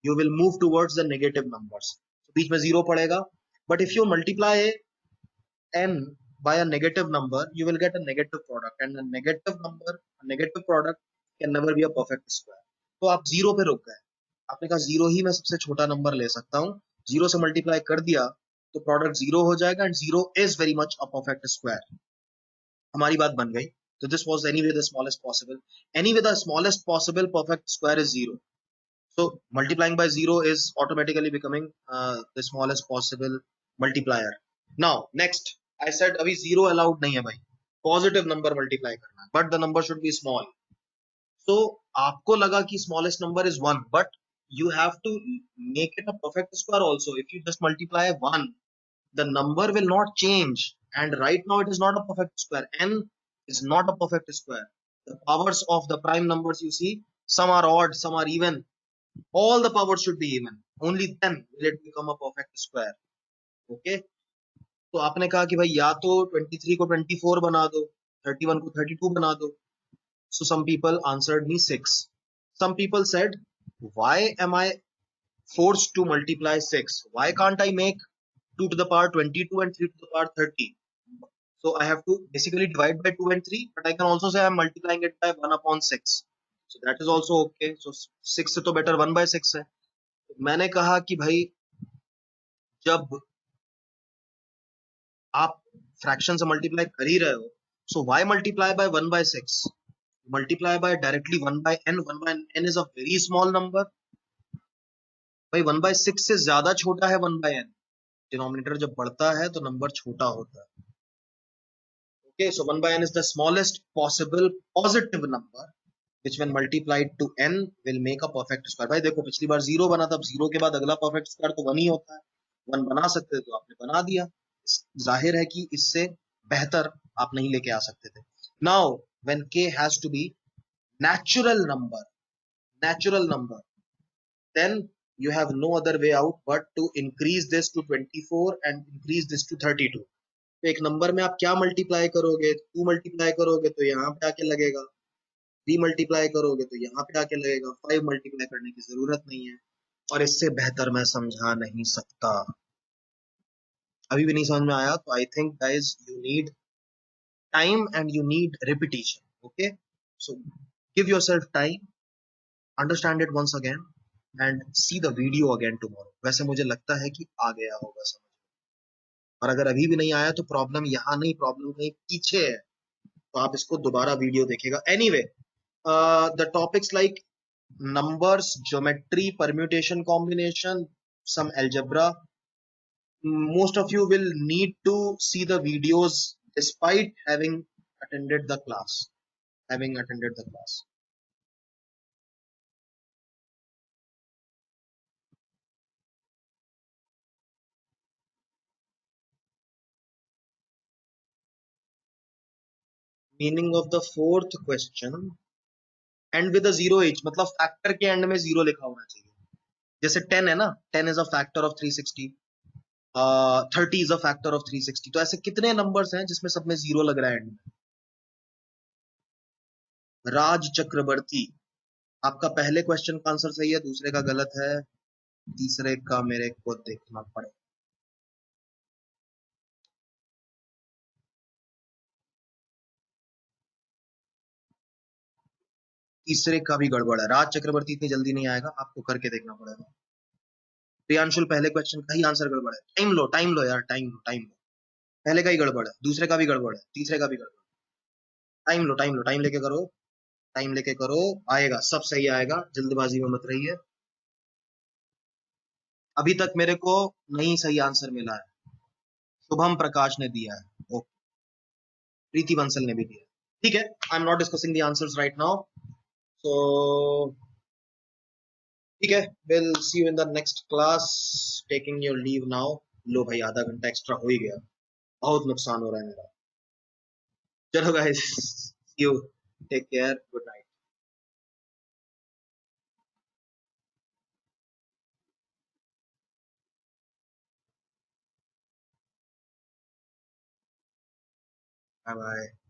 You will move towards the negative numbers. So बीच में 0 पड़ेगा. But if you multiply n by a negative number, you will get a negative product, and a negative number, a negative product can never be a perfect square. तो आप 0 पे रुक गए, आपने कहा 0 ही मैं सबसे छोटा नंबर ले सकता हूँ, 0 से मल्टीप्लाई कर दिया तो प्रोडक्ट 0 हो जाएगा, and 0 is very much a perfect square. हमारी बात बन गई। तो this was anyway the smallest possible, anyway the smallest possible perfect square is 0. So multiplying by 0 is automatically becoming the smallest possible multiplier. Now next, I said अभी 0 allowed नहीं है भाई, positive number multiply करना है, but the number should be small. So आपको लगा कि smallest number is 1, but you have to make it a perfect square also. If you just multiply 1, the number will not change, and right now it is not a perfect square. N is not a perfect square. The powers of the prime numbers, you see, some are odd, some are even. All the powers should be even. Only then will it become a perfect square. Okay. तो आपने कहा कि भाई या तो 23 को 24 बना दो, 31 को 32 बना दो. So some people answered me 6. Some people said, why am I forced to multiply 6? Why can't I make 2 to the power 22 and 3 to the power 30? So I have to basically divide by 2 and 3, but I can also say I'm multiplying it by 1 upon 6. So that is also okay. So 6 से तो better 1 by 6 है. मैंने कहा कि भाई जब आप fraction से मल्टीप्लाई कर ही रहे हो, so why multiply by 1 by 6? Multiply by directly 1 by n. 1 by n is a very small number. भाई 1 बाय 6 से ज्यादा छोटा है 1 बाय n. डिनोमिनेटर जब बढ़ता है तो नंबर छोटा होता है. Okay, so 1 by n is the smallest possible positive number which when multiplied to n will make a perfect square. भाई देखो, पिछली बार 0 बना था, अब 0 के बाद अगला perfect square तो 1 ही होता है. 1 बना सकते थे तो आपने बना दिया. जाहिर है कि इससे बेहतर आप नहीं लेके आ सकते थे. Now when k has to be natural number, then you have no other way out but to increase this to 24 and increase this to 32. तो एक नंबर में आप क्या मल्टीप्लाई करोगे? 2 मल्टीप्लाई करोगे तो यहाँ पे आके लगेगा, 3 मल्टीप्लाई करोगे तो यहाँ पे आके लगेगा, 5 मल्टीप्लाई करने की जरूरत नहीं है, और इससे बेहतर मैं समझा नहीं सकता। अभी भी नहीं समझ में आया तो I think guys you need time and you need repetition. Okay, so give yourself time, understand it once again and see the video again tomorrow. वैसे मुझे लगता है कि आ गया होगा समझ, और अगर अभी भी नहीं आया तो प्रॉब्लम यहाँ नहीं, प्रॉब्लम कहीं पीछे है, तो आप इसको दोबारा वीडियो देखिएगा। Anyway, the topics like numbers, geometry, permutation, combination, some algebra, most of you will need to see the videos despite attended the class having attended the class. Meaning of the fourth question, end with a zero h, मतलब factor के and में zero लिखा होना चाहिए। जैसे 10 है ना, 10 is a factor of 360, 30 is a factor of 360, तो ऐसे कितने नंबर्स हैं जिसमें सब में जीरो लग रहा है एंड में? राज चक्रवर्ती, आपका पहले क्वेश्चन का आंसर सही है, दूसरे का गलत है, तीसरे का मेरे को देखना पड़ेगा। तीसरे का भी गड़बड़ है। राज चक्रवर्ती इतनी जल्दी नहीं आएगा, आपको करके देखना पड़ेगा। प्रियांशुल, पहले क्वेश्चन का ही आंसर गड़बड़ है। टाइम लो यार, टाइम लो। पहले का ही गड़बड़ है, दूसरे का भी गड़बड़ है, तीसरे का भी गड़बड़ है। टाइम लेके करो, टाइम लेके करो, आएगा, सब सही आएगा, जल्दबाजी में मत रहिए। अभी तक मेरे को नहीं सही आंसर मिला है, शुभम प्रकाश ने दिया है, ओके, प्रीति बंसल ने भी दिया, ठीक है। I am not discussing the answers right now, so ठीक है, will see you in the next class, taking your leave now. लो भाई, आधा घंटा एक्स्ट्रा हो ही गया, बहुत नुकसान हो रहा है मेरा। चलो guys, see you, take care, good night, bye bye.